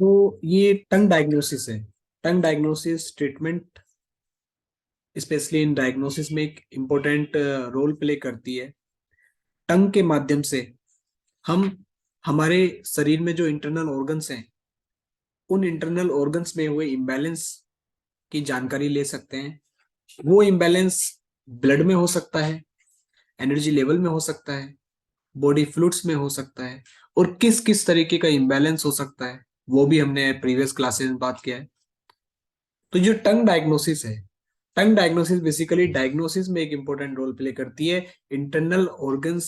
तो ये tongue diagnosis है। Tongue diagnosis treatment specially in diagnosis में एक इम्पोर्टेंट रोल प्ले करती है। टंग के माध्यम से हम हमारे शरीर में जो इंटरनल ऑर्गन्स हैं, उन इंटरनल ऑर्गन्स में हुए इम्बैलेंस की जानकारी ले सकते हैं। वो इम्बैलेंस ब्लड में हो सकता है, एनर्जी लेवल में हो सकता है, बॉडी फ्लूइड्स में हो सकता है, और किस किस तरीके का इम्बैलेंस हो सकता है वो भी हमने प्रीवियस क्लासेस में बात किया है। तो जो टंग डायग्नोसिस है, टंग डायग्नोसिस बेसिकली डायग्नोसिस में एक इंपॉर्टेंट रोल प्ले करती है। इंटरनल ऑर्गन्स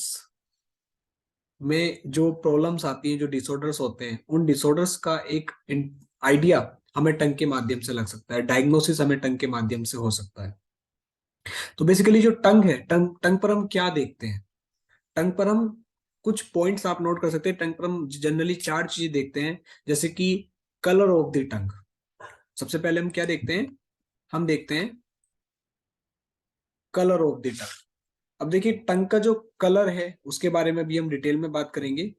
में जो प्रॉब्लम्स आती हैं, जो डिसऑर्डर्स होते हैं, उन डिसऑर्डर्स का एक आइडिया हमें टंग के माध्यम से लग सकता है। डायग्नोसिस हमें टंग के माध्यम से हो सकता है। तो बेसिकली जो टंग है, टंग टंग पर हम क्या देखते हैं? टंग पर हम कुछ पॉइंट्स आप नोट कर सकते हैं। टंग पर हम जनरली चार चीजें देखते हैं, जैसे कि कलर ऑफ द टंग। सबसे पहले हम क्या देखते हैं? हम देखते हैं कलर ऑफ द टंग। अब देखिए, टंग का जो कलर है उसके बारे में भी हम डिटेल में बात करेंगे।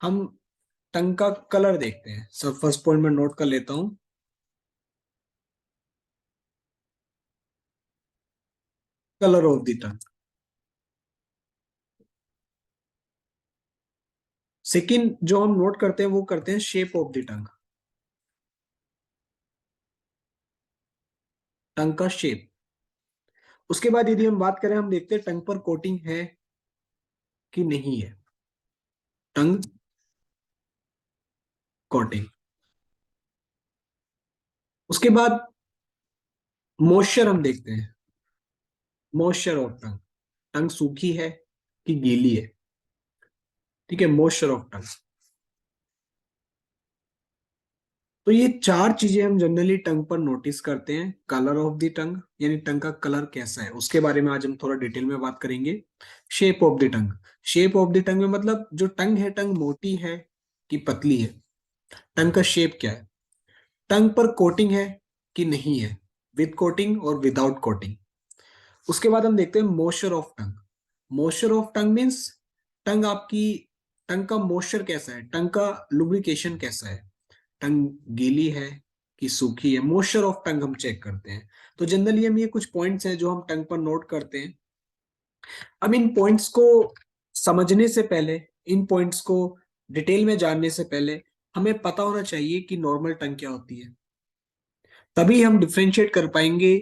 हम टंग का कलर देखते हैं। सब फर्स्ट पॉइंट में नोट कर लेता हूं, colour of the tongue. Second जो हम नोट करते हैं वो करते हैं शेप ऑफ द टंग। टंग का शेप। उसके बाद यदि हम बात करें, हम देखते हैं टंग पर कोटिंग है कि नहीं है। टंग कोटिंग। उसके बाद मॉइस्चर हम देखते हैं। मॉइस्चर ऑफ टंग। टंग सूखी है कि गीली है। ठीक है, मॉइस्चर ऑफ टंग। तो ये चार चीजें हम जनरली टंग पर नोटिस करते हैं। कलर ऑफ द टंग, यानी टंग का कलर कैसा है, उसके बारे में आज हम थोड़ा डिटेल में बात करेंगे। Shape of the tongue. Shape of the टंग में मतलब जो टंग है, टंग मोटी है कि पतली है, टंग का शेप क्या है। टंग पर कोटिंग है कि नहीं है, विद कोटिंग और विदाउट कोटिंग। उसके बाद हम देखते हैं moisture of tongue. Moisture of tongue means tongue आपकी, टंग का मॉइस्चर कैसा है, टंग का लुब्रिकेशन कैसा है, टंग गीली है कि सूखी है। मॉइस्चर ऑफ टंग हम चेक करते हैं। तो जनरली हम ये कुछ पॉइंट्स हैं जो हम टंग पर नोट करते हैं। अब इन पॉइंट्स को समझने से पहले, इन पॉइंट्स को डिटेल में जानने से पहले हमें पता होना चाहिए कि नॉर्मल टंग क्या होती है। तभी हम डिफ्रेंशिएट कर पाएंगे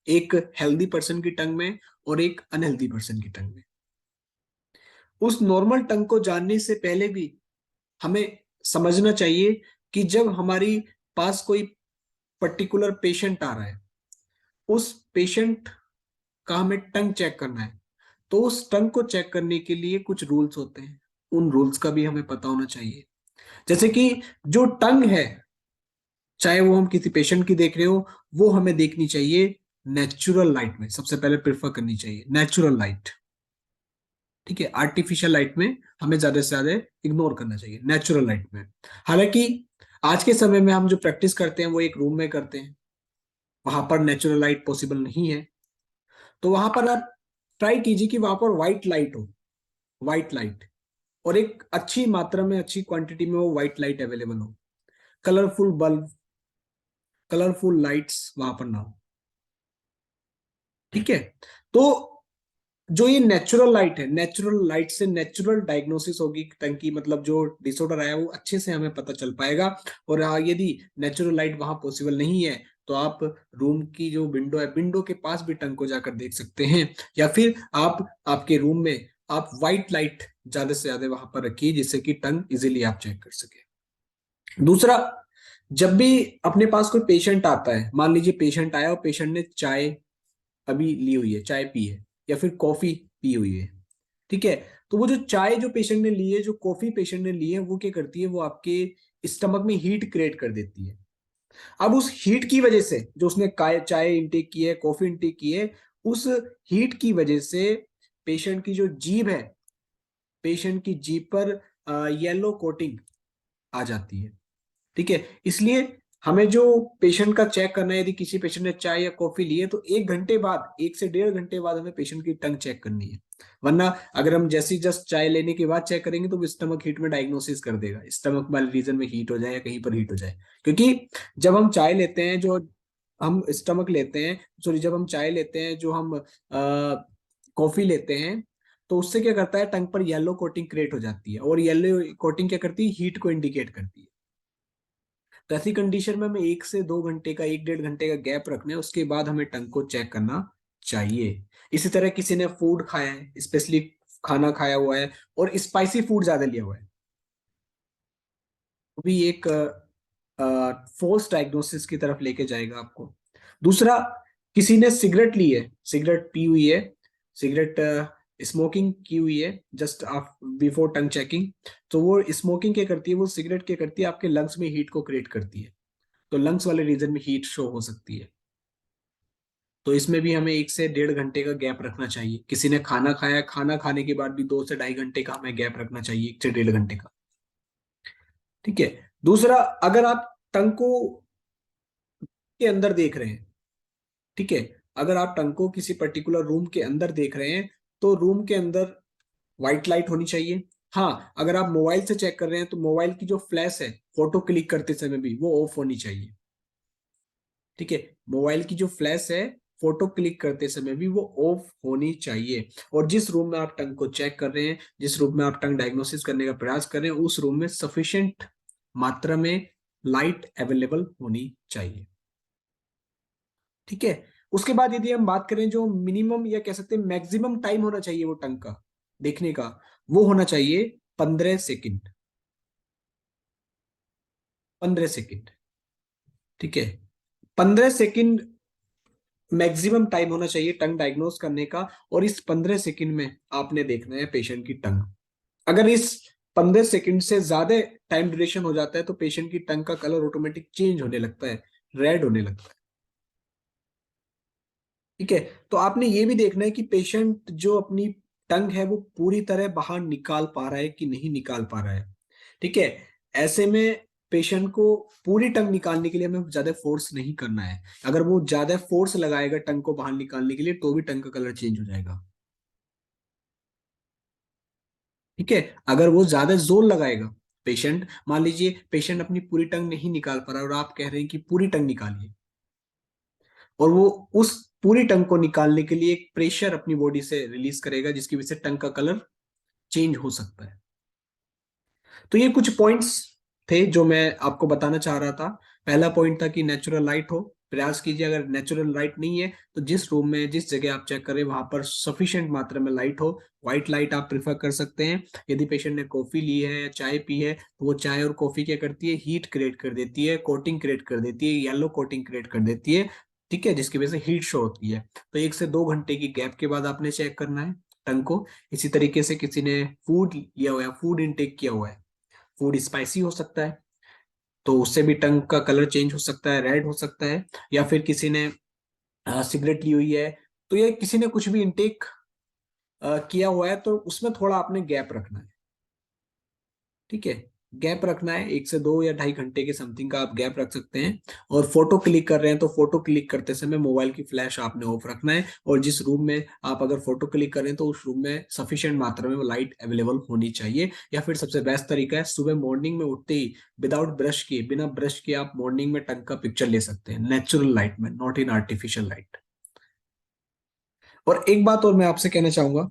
एक हेल्दी पर्सन की टंग में और एक अनहेल्दी पर्सन की टंग में। उस नॉर्मल टंग को जानने से पहले भी हमें समझना चाहिए कि जब हमारी पास कोई पर्टिकुलर पेशेंट आ रहा है, उस पेशेंट का हमें टंग चेक करना है, तो उस टंग को चेक करने के लिए कुछ रूल्स होते हैं। उन रूल्स का भी हमें पता होना चाहिए। जैसे कि जो टंग है, चाहे वो हम किसी पेशेंट की देख रहे हो, वो हमें देखनी चाहिए नेचुरल लाइट में। सबसे पहले प्रेफर करनी चाहिए नेचुरल लाइट। ठीक है, आर्टिफिशियल लाइट में हमें ज्यादा से ज्यादा इग्नोर करना चाहिए, नेचुरल लाइट में। हालांकि आज के समय में हम जो प्रैक्टिस करते हैं वो एक रूम में करते हैं, वहां पर नेचुरल लाइट पॉसिबल नहीं है। तो वहां पर आप ट्राई कीजिए कि वहां पर व्हाइट लाइट हो, व्हाइट लाइट, और एक अच्छी मात्रा में, अच्छी क्वांटिटी में वो व्हाइट लाइट अवेलेबल हो। कलरफुल बल्ब, कलरफुल लाइट्स वहां पर ना हो। ठीक है। तो जो ये नेचुरल लाइट है, नेचुरल लाइट से नेचुरल डायग्नोसिस होगी टंग की, मतलब जो डिसऑर्डर आया वो अच्छे से हमें पता चल पाएगा। और यदि नेचुरल लाइट वहां पॉसिबल नहीं है, तो आप रूम की जो विंडो है, विंडो के पास भी टंग को जाकर देख सकते हैं, या फिर आप आपके रूम में आप व्हाइट लाइट ज्यादा से ज्यादा वहां पर रखिए, जिससे कि टंग इजिली आप चेक कर सके। दूसरा, जब भी अपने पास कोई पेशेंट आता है, मान लीजिए पेशेंट आया और पेशेंट ने चाय अभी ली हुई है, चाय पी है, या फिर कॉफी पी हुई है। ठीक है। तो वो जो चाय जो पेशेंट ने ली है, जो कॉफी पेशेंट ने ली है, वो क्या करती है, वो आपके स्टमक में हीट क्रिएट कर देती है। अब उस हीट की वजह से, जो उसने चाय इंटेक की है, कॉफी इंटेक की है, उस हीट की वजह से पेशेंट की जो जीभ है, पेशेंट की जीभ पर येलो कोटिंग आ जाती है। ठीक है। इसलिए हमें जो पेशेंट का चेक करना है, यदि किसी पेशेंट ने चाय या कॉफी ली है तो 1 घंटे बाद, 1 से 1.5 घंटे बाद हमें पेशेंट की टंग चेक करनी है। वरना अगर हम जैसी जस्ट चाय लेने के बाद चेक करेंगे तो वो स्टमक हीट में डायग्नोसिस कर देगा, स्टमक वाले रीजन में हीट हो जाए या कहीं पर हीट हो जाए। क्योंकि जब हम चाय लेते हैं, जो हम स्टमक लेते हैं, सॉरी, जब हम चाय लेते हैं, जो हम कॉफी लेते हैं, तो उससे क्या करता है, टंग पर येलो कोटिंग क्रिएट हो जाती है, और येलो कोटिंग क्या करती है, हीट को इंडिकेट करती है। तो ऐसी कंडीशन में हमें 1 से 2 घंटे का, 1-1.5 घंटे का गैप रखना है, उसके बाद हमें टंग को चेक करना चाहिए। इसी तरह किसी ने फूड खाया है, स्पेशली खाना खाया हुआ है और स्पाइसी फूड ज्यादा लिया हुआ है, वो भी एक फोर्स डायग्नोसिस की तरफ लेके जाएगा आपको। दूसरा, किसी ने सिगरेट ली है, सिगरेट पी हुई है, सिगरेट स्मोकिंग की हुई है जस्ट बिफोर टंग चेकिंग, तो वो स्मोकिंग क्या करती है, वो सिगरेट क्या करती है, आपके लंग्स में हीट को क्रिएट करती है, तो लंग्स वाले रीजन में हीट शो हो सकती है। तो इसमें भी हमें 1 से 1.5 घंटे का गैप रखना चाहिए। किसी ने खाना खाया, खाना खाने के बाद भी 2 से 2.5 घंटे का हमें गैप रखना चाहिए, 1 से 1.5 घंटे का। ठीक है। दूसरा, अगर आप टंग को के अंदर देख रहे हैं, ठीक है, अगर आप टंग को किसी पर्टिकुलर रूम के अंदर देख रहे हैं, तो रूम के अंदर व्हाइट लाइट होनी चाहिए। हाँ, अगर आप मोबाइल से चेक कर रहे हैं तो मोबाइल की जो फ्लैश है, फोटो क्लिक करते समय भी वो ऑफ होनी चाहिए। ठीक है, मोबाइल की जो फ्लैश है, फोटो क्लिक करते समय भी वो ऑफ होनी चाहिए। और जिस रूम में आप टंग को चेक कर रहे हैं, जिस रूम में आप टंग डायग्नोसिस करने का प्रयास कर रहे हैं, उस रूम में सफिशिएंट मात्रा में लाइट अवेलेबल होनी चाहिए। ठीक है। उसके बाद यदि हम बात करें, जो मिनिमम या कह सकते हैं मैक्सिमम टाइम होना चाहिए वो टंग का देखने का, वो होना चाहिए 15 सेकंड। 15 सेकंड। ठीक है, 15 सेकंड मैक्सिमम टाइम होना चाहिए टंग डायग्नोस करने का। और इस 15 सेकंड में आपने देखना है पेशेंट की टंग। अगर इस 15 सेकंड से ज्यादा टाइम ड्यूरेशन हो जाता है तो पेशेंट की टंग का कलर ऑटोमेटिक चेंज होने लगता है, रेड होने लगता है। ठीक है। तो आपने ये भी देखना है कि पेशेंट जो अपनी टंग है वो पूरी तरह बाहर निकाल पा रहा है कि नहीं निकाल पा रहा है। ठीक है। ऐसे में पेशेंट को पूरी टंग निकालने के लिए हमें ज्यादा फोर्स नहीं करना है। अगर वो ज्यादा फोर्स लगाएगा टंग को बाहर निकालने के लिए तो भी टंग का कलर चेंज हो जाएगा। ठीक है। अगर वो ज्यादा जोर लगाएगा, पेशेंट, मान लीजिए पेशेंट अपनी पूरी टंग नहीं निकाल पा रहा और आप कह रहे हैं कि पूरी टंग निकालिए, और वो उस पूरी टंग को निकालने के लिए एक प्रेशर अपनी बॉडी से रिलीज करेगा जिसकी वजह से टंग का कलर चेंज हो सकता है। तो ये कुछ पॉइंट्स थे जो मैं आपको बताना चाह रहा था। पहला पॉइंट था कि नेचुरल लाइट हो, प्रयास कीजिए। अगर नेचुरल लाइट नहीं है तो जिस रूम में, जिस जगह आप चेक करें वहां पर सफिशिएंट मात्रा में लाइट हो। व्हाइट लाइट आप प्रिफर कर सकते हैं। यदि पेशेंट ने कॉफी ली है या चाय पी है तो वो चाय और कॉफी क्या करती है, हीट क्रिएट कर देती है, कोटिंग क्रिएट कर देती है, येलो कोटिंग क्रिएट कर देती है। ठीक है, जिसकी वजह से हीट शो होती है। तो 1 से 2 घंटे की गैप के बाद आपने चेक करना है टंग को। इसी तरीके से किसी ने फूड लिया हुआ है, फूड इनटेक किया हुआ है, फूड स्पाइसी हो सकता है, तो उससे भी टंग का कलर चेंज हो सकता है, रेड हो सकता है। या फिर किसी ने सिगरेट ली हुई है, तो ये किसी ने कुछ भी इनटेक किया हुआ है, तो उसमें थोड़ा आपने गैप रखना है। ठीक है, गैप रखना है, 1 से 2 या 2.5 घंटे के समथिंग का आप गैप रख सकते हैं। और फोटो क्लिक कर रहे हैं तो फोटो क्लिक करते समय मोबाइल की फ्लैश आपने ऑफ रखना है। और जिस रूम में आप अगर फोटो क्लिक करें तो उस रूम में सफिशिएंट मात्रा में लाइट अवेलेबल होनी चाहिए। या फिर सबसे बेस्ट तरीका है, सुबह मॉर्निंग में उठते ही विदाउट ब्रश किए, बिना ब्रश किए आप मॉर्निंग में टंग का पिक्चर ले सकते हैं, नेचुरल लाइट में, नॉट इन आर्टिफिशियल लाइट। और एक बात और मैं आपसे कहना चाहूंगा,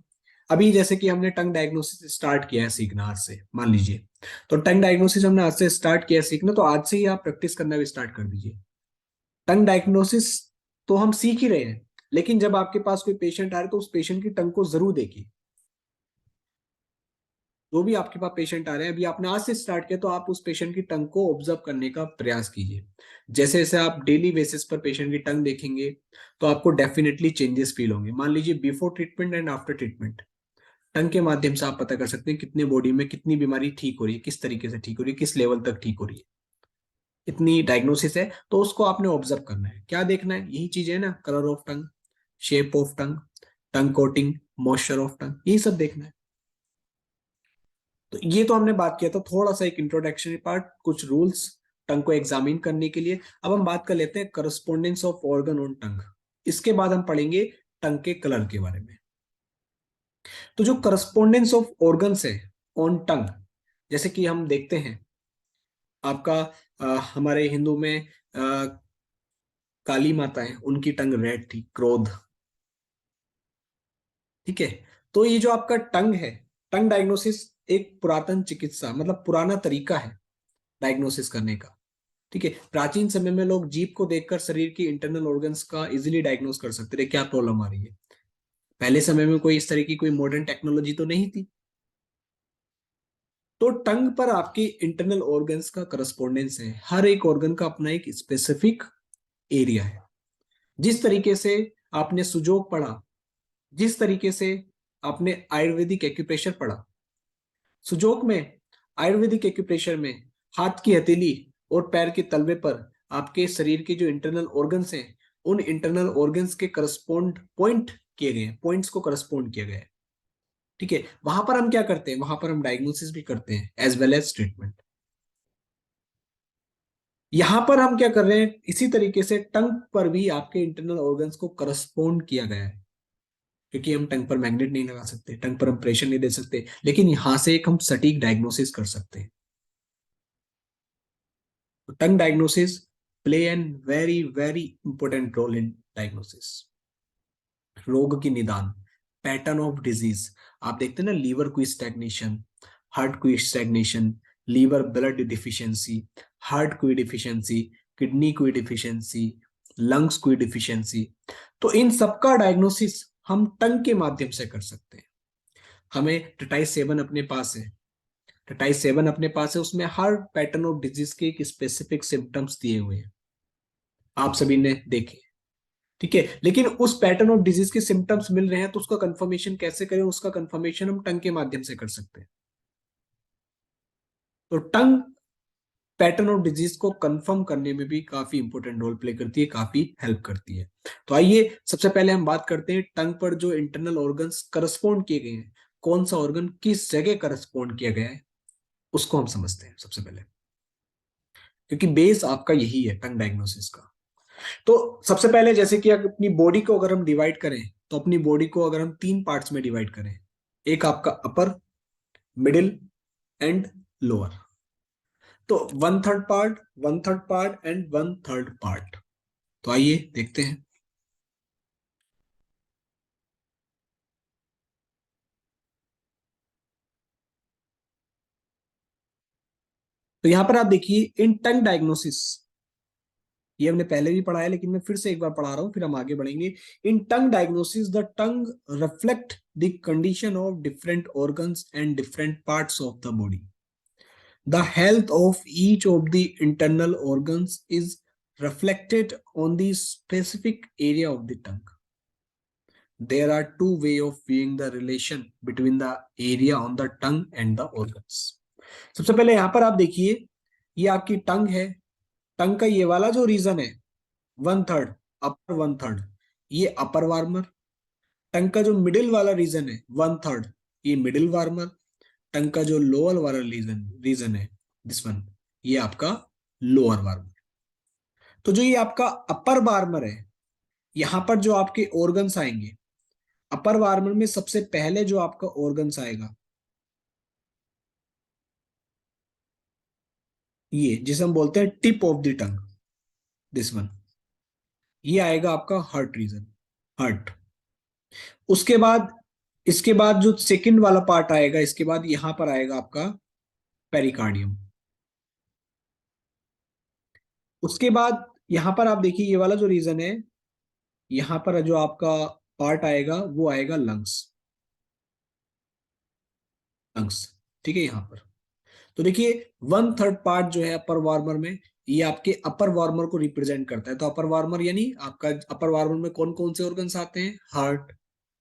अभी जैसे कि हमने टंग डायग्नोसिस स्टार्ट किया है सीखना आज से, मान लीजिए, तो टंग डायग्नोसिस हमने आज से स्टार्ट किया है सीखना, तो आज से ही आप प्रैक्टिस करना भी स्टार्ट कर दीजिए। टंग डायग्नोसिस तो हम सीख ही रहे हैं, लेकिन जब आपके पास कोई पेशेंट आ रहा है तो उस पेशेंट की टंग को जरूर देखिए। जो भी आपके पास पेशेंट आ रहे हैं, अभी आपने आज से स्टार्ट किया तो आप उस पेशेंट की टंग को ऑब्जर्व करने का प्रयास कीजिए। जैसे जैसे आप डेली बेसिस पर पेशेंट की टंग देखेंगे तो आपको डेफिनेटली चेंजेस फील होंगे। मान लीजिए before treatment and after treatment, tongue के माध्यम से आप पता कर सकते हैं कितने बॉडी में कितनी बीमारी ठीक हो रही है, किस तरीके से ठीक हो रही है, किस लेवल तक ठीक हो रही है। इतनी डायग्नोसिस है तो उसको आपने ऑब्जर्व करना है। क्या देखना है, यही चीज है ना, colour of tongue, shape of tongue, tongue coating, moisture of टंग, यही सब देखना है। तो ये तो हमने बात किया था थोड़ा सा एक इंट्रोडक्शनरी पार्ट, कुछ रूल्स, टंग को एग्जामिन करने के लिए। अब हम बात कर लेते हैं करस्पोंडेंस ऑफ ऑर्गन ऑन टंग। इसके बाद हम पढ़ेंगे टंग के कलर के बारे में। तो जो करस्पोंडेंस ऑफ ऑर्गन्स है ऑन टंग, जैसे कि हम देखते हैं आपका हमारे हिंदू में काली माता है, उनकी टंग रेड थी, क्रोध। ठीक है। तो ये जो आपका टंग है, टंग डायग्नोसिस एक पुरातन चिकित्सा, मतलब पुराना तरीका है डायग्नोसिस करने का। ठीक है। प्राचीन समय में लोग जीभ को देखकर शरीर की इंटरनल ऑर्गन्स का इजीली डायग्नोस कर सकते थे क्या प्रॉब्लम आ रही है। पहले समय में कोई इस तरह की कोई मॉडर्न टेक्नोलॉजी तो नहीं थी। तो टंग पर आपकी इंटरनल ऑर्गन्स का करस्पोंडेंस है। हर एक ऑर्गन का अपना एक स्पेसिफिक एरिया है। जिस तरीके से आपने सुजोग पढ़ा, जिस तरीके से आपने आयुर्वेदिक एक्यूप्रेशर पढ़ा, सुजोग में, आयुर्वेदिक एक्यूप्रेशर में हाथ की हथेली और पैर के तलवे पर आपके शरीर के जो इंटरनल ऑर्गन्स हैं, उन इंटरनल ऑर्गन्स के करस्पोंड पॉइंट किए गए, पॉइंट्स को करस्पोंड किया गया है। ठीक है। वहां पर हम क्या करते हैं, वहां पर हम डायग्नोसिस भी करते हैं एज वेल एज ट्रीटमेंट। यहां पर हम क्या कर रहे हैं, इसी तरीके से टंग पर भी आपके इंटरनल ऑर्गन्स को करस्पोंड किया गया है। क्योंकि हम टंग पर मैग्नेट नहीं लगा सकते, टंग पर हम प्रेशर नहीं दे सकते, लेकिन यहां से एक हम सटीक डायग्नोसिस कर सकते हैं। Tongue diagnosis play an very very important role in diagnosis. रोग की निदान, पैटर्न ऑफ डिजीज। आप देखते हैं ना, लीवर की स्टैग्नेशन, हार्ट की stagnation, liver blood deficiency, heart की डिफिशियंसी, किडनी की डिफिशियंसी, लंग्स की डिफिशियंसी। तो इन सबका डायग्नोसिस हम टंग के माध्यम से कर सकते हैं। हमें टिटाइस 7 अपने पास है, टिटाइस 7 अपने पास है, उसमें हर पैटर्न ऑफ डिजीज के एक स्पेसिफिक सिम्टम्स दिए हुए हैं, आप सभी ने देखे। ठीक है। लेकिन उस पैटर्न ऑफ डिजीज के सिम्टम्स मिल रहे हैं, तो उसका कंफर्मेशन कैसे करें, उसका कंफर्मेशन हम टंग के माध्यम से कर सकते हैं। तो टंग पैटर्न ऑफ डिजीज को कंफर्म करने में भी काफी इंपॉर्टेंट रोल प्ले करती है, काफी हेल्प करती है। तो आइए सबसे पहले हम बात करते हैं टंग पर जो इंटरनल ऑर्गन्स करस्पॉन्ड किए गए हैं, कौन सा ऑर्गन किस जगह करस्पॉन्ड किया गया है, उसको हम समझते हैं सबसे पहले। क्योंकि बेस आपका यही है टंग डायग्नोसिस का। तो सबसे पहले, जैसे कि अपनी बॉडी को अगर हम डिवाइड करें, तो अपनी बॉडी को अगर हम 3 पार्ट्स में डिवाइड करें, एक आपका अपर, मिडिल एंड लोअर। तो 1/3 पार्ट, 1/3 पार्ट एंड 1/3 पार्ट। तो आइए देखते हैं। तो यहां पर आप देखिए, इन टंग डायग्नोसिस, ये हमने पहले भी पढ़ा है लेकिन मैं फिर से एक बार पढ़ा रहा हूं, फिर हम आगे बढ़ेंगे। In tongue diagnosis the tongue reflect the condition of different organs and different parts of the body. The health of each of the internal organs is reflected on the specific area of the tongue. There are two ways of viewing the relation between the area on the tongue and the organs. सबसे पहले यहां पर आप देखिए, ये आपकी टंग है। टंग का ये वाला जो रीजन है, 1/3, अपर 1/3, ये अपर वार्मर। टंग का जो मिडिल वाला रीजन है, 1/3, ये मिडिल वार्मर। टंग का जो लोअर वाला रीजन रीजन है, दिस वन, ये आपका लोअर वार्मर। तो जो ये आपका अपर वार्मर है, यहां पर जो आपके ऑर्गन्स आएंगे, अपर वार्मर में सबसे पहले जो आपका ऑर्गन्स आएगा, ये जिसे हम बोलते हैं tip of the tongue, this one, ये आएगा आपका हार्ट रीजन, हार्ट। उसके बाद, इसके बाद जो सेकंड वाला पार्ट आएगा, इसके बाद यहां पर आएगा आपका पेरिकार्डियम। उसके बाद यहां पर आप देखिए, ये वाला जो रीजन है, यहां पर जो आपका पार्ट आएगा वो आएगा लंग्स, लंग्स। ठीक है। यहां पर तो देखिए, 1/3 पार्ट जो है अपर वार्मर में, ये आपके अपर वार्मर को रिप्रेजेंट करता है। तो अपर वार्मर यानी आपका अपर वार्मर में कौन कौन से ऑर्गन्स आते हैं, हार्ट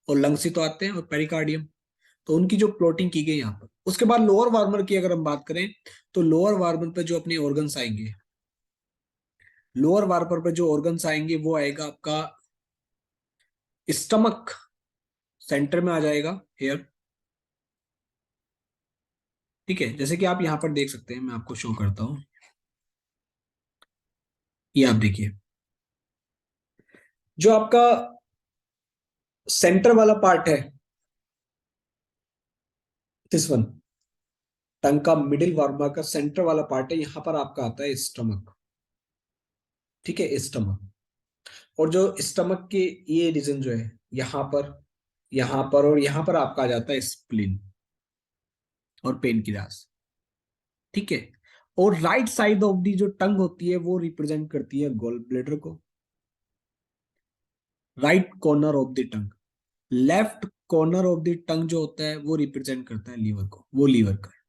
और लंग्स ही तो आते हैं, और पेरिकार्डियम। तो उनकी जो प्लॉटिंग की गई यहाँ पर। उसके बाद लोअर वार्मर की अगर हम बात करें, तो लोअर वार्मर पे जो अपने ऑर्गन्स आएंगे, लोअर वार्मर पे जो ऑर्गन्स आएंगे वो आएगा आपका स्टमक, सेंटर में आ जाएगा हेयर। ठीक है। जैसे कि आप यहाँ पर देख सकते हैं, मैं आपको शो करता हूँ। ये आप देखिए, जो आपका सेंटर वाला पार्ट है, दिस वन, टंग का मिडिल वार्मा का सेंटर वाला पार्ट है, यहां पर आपका आता है स्टमक। ठीक है, स्टमक। और जो स्टमक के ये रीजन जो है, यहां पर और यहां पर आपका आ जाता है स्प्लीन और पेनक्रियास। ठीक है। और राइट साइड ऑफ दी जो टंग होती है वो रिप्रेजेंट करती है गॉल ब्लेडर को, right corner of the tongue. Left corner of the टंग जो होता है वो रिप्रेजेंट करता है लीवर को, वो लीवर का है,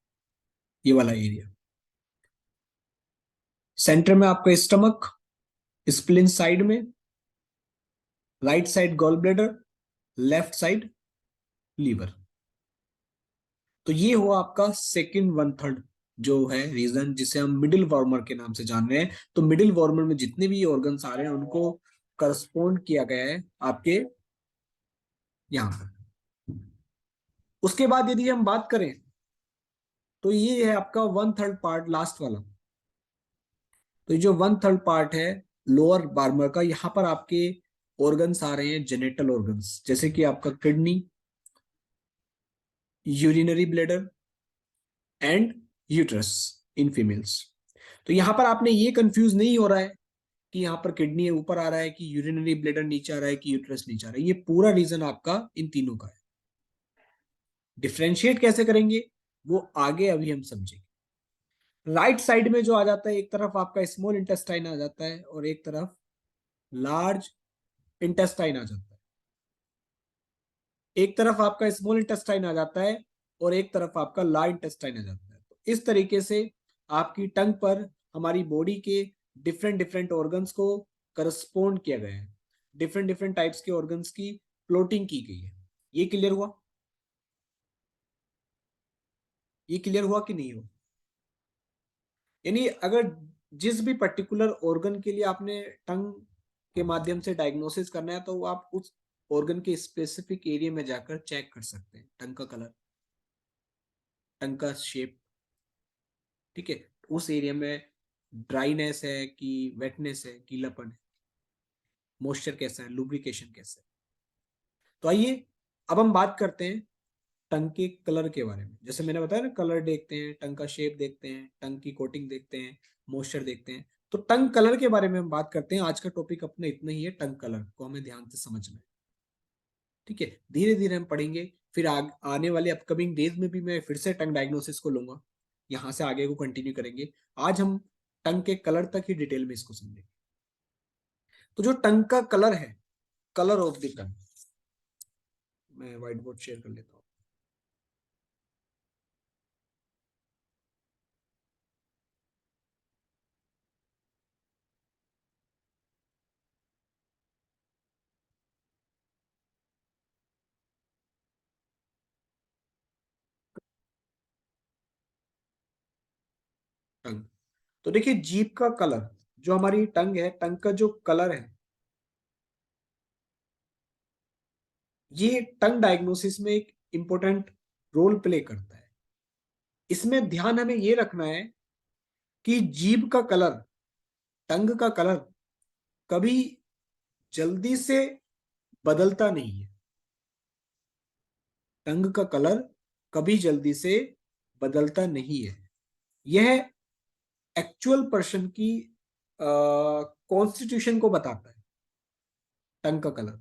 ये वाला एरिया। सेंटर में आपका स्टमक, स्प्लिन साइड में, right side gall bladder, left side liver. तो ये हुआ आपका सेकंड वन थर्ड जो है रीजन, जिसे हम मिडिल वार्मर के नाम से जान रहे हैं। तो मिडिल वार्मर में जितने भी ऑर्गन्स आ रहे हैं उनको करस्पॉन्ड किया गया है आपके यहां पर। उसके बाद यदि हम बात करें तो ये है आपका वन थर्ड पार्ट लास्ट वाला। तो ये जो वन थर्ड पार्ट है लोअर वार्मर का, यहाँ पर आपके ऑर्गन्स आ रहे हैं जेनेटल ऑर्गन्स, जैसे कि आपका kidney, urinary bladder and uterus in females. तो यहां पर आपने ये कंफ्यूज नहीं हो रहा है कि यहाँ पर किडनी ऊपर आ रहा है कि यूरिनरी ब्लेडर नीचे आ रहा है कि यूट्रस नीचे आ रहा है, ये पूरा रीजन आपका इन तीनों का है। डिफ्रेंशिएट कैसे करेंगे वो आगे अभी हम समझेंगे। राइट साइड में जो आ जाता है, एक तरफ आपका स्मॉल इंटेस्टाइन आ जाता है और एक तरफ लार्ज इंटेस्टाइन आ जाता है। एक तरफ आपका स्मॉल इंटेस्टाइन आ जाता है और एक तरफ आपका लार्ज इंटेस्टाइन आ जाता है। तो इस तरीके से आपकी टंग पर हमारी बॉडी के डिफरेंट डिफरेंट ऑर्गन्स को करस्पॉन्ड किया गया है, डिफरेंट डिफरेंट टाइप्स के ऑर्गन्स की प्लॉटिंग की गई है। ये क्लियर हुआ? ये क्लियर हुआ कि नहीं हुआ? यानी अगर जिस भी पर्टिकुलर ऑर्गन के लिए आपने टंग के माध्यम से डायग्नोसिस करना है तो आप उस ऑर्गन के स्पेसिफिक एरिया में जाकर चेक कर सकते हैं, टंग का कलर, टंग का शेप। ठीक है, उस एरिया में ड्राइनेस है कि वेटनेस है, गीलापन है, मॉइस्चर कैसा है, लुब्रिकेशन कैसा है। तो आइए अब हम बात करते हैं टंग के कलर के बारे में। जैसे मैंने बताया ना, कलर देखते हैं, टंग का शेप देखते हैं, टंग की कोटिंग देखते हैं, मॉइस्चर देखते हैं। तो टंग कलर के बारे में हम बात करते हैं। आज का टॉपिक अपना इतना ही है, टंग कलर को हमें ध्यान से समझना है। ठीक है, धीरे धीरे हम पढ़ेंगे, फिर आने वाले अपकमिंग डेज में भी मैं फिर से टंग डायग्नोसिस को लूंगा, यहां से आगे को कंटिन्यू करेंगे। आज हम टंग के कलर तक ही डिटेल में इसको समझेंगे। तो जो टंग का कलर है, कलर ऑफ द टंग, मैं व्हाइट बोर्ड शेयर कर लेता हूँ। टंग, तो देखिए जीभ का कलर, जो हमारी टंग है, टंग का जो कलर है, ये टंग डायग्नोसिस में एक इंपॉर्टेंट रोल प्ले करता है। इसमें ध्यान हमें ये रखना है कि जीभ का कलर, टंग का कलर कभी जल्दी से बदलता नहीं है। टंग का कलर कभी जल्दी से बदलता नहीं है। यह एक्चुअल पर्सन की कॉन्स्टिट्यूशन को बताता है, टंग का कलर।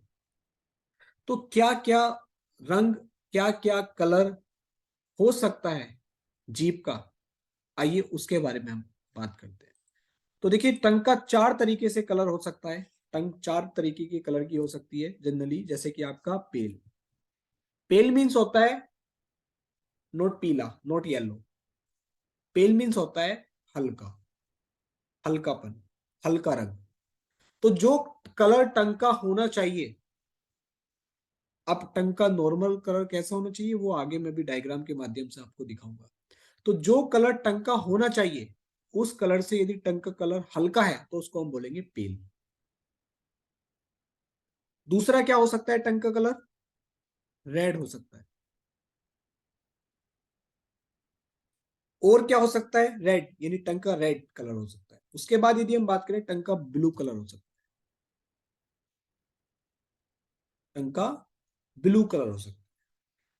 तो क्या क्या रंग, क्या क्या कलर हो सकता है जीभ का, आइए उसके बारे में हम बात करते हैं। तो देखिए टंग का चार तरीके से कलर हो सकता है। टंग चार तरीके की कलर की हो सकती है जनरली, जैसे कि आपका पेल। पेल मीन्स होता है नोट पीला, नोट येलो। पेल मीन्स होता है हल्का, हल्कापन, हल्का रंग। तो जो कलर टंग का होना चाहिए, अब टंग का नॉर्मल कलर कैसा होना चाहिए वो आगे मैं भी डायग्राम के माध्यम से आपको दिखाऊंगा। तो जो कलर टंग का होना चाहिए, उस कलर से यदि टंग का कलर हल्का है तो उसको हम बोलेंगे पेल। दूसरा क्या हो सकता है टंग का कलर? रेड हो सकता है। और क्या हो सकता है? रेड, यानी टंग का रेड कलर हो सकता है। उसके बाद यदि हम बात करें, टंग का ब्लू कलर हो सकता है, टंग का ब्लू कलर हो सकता है।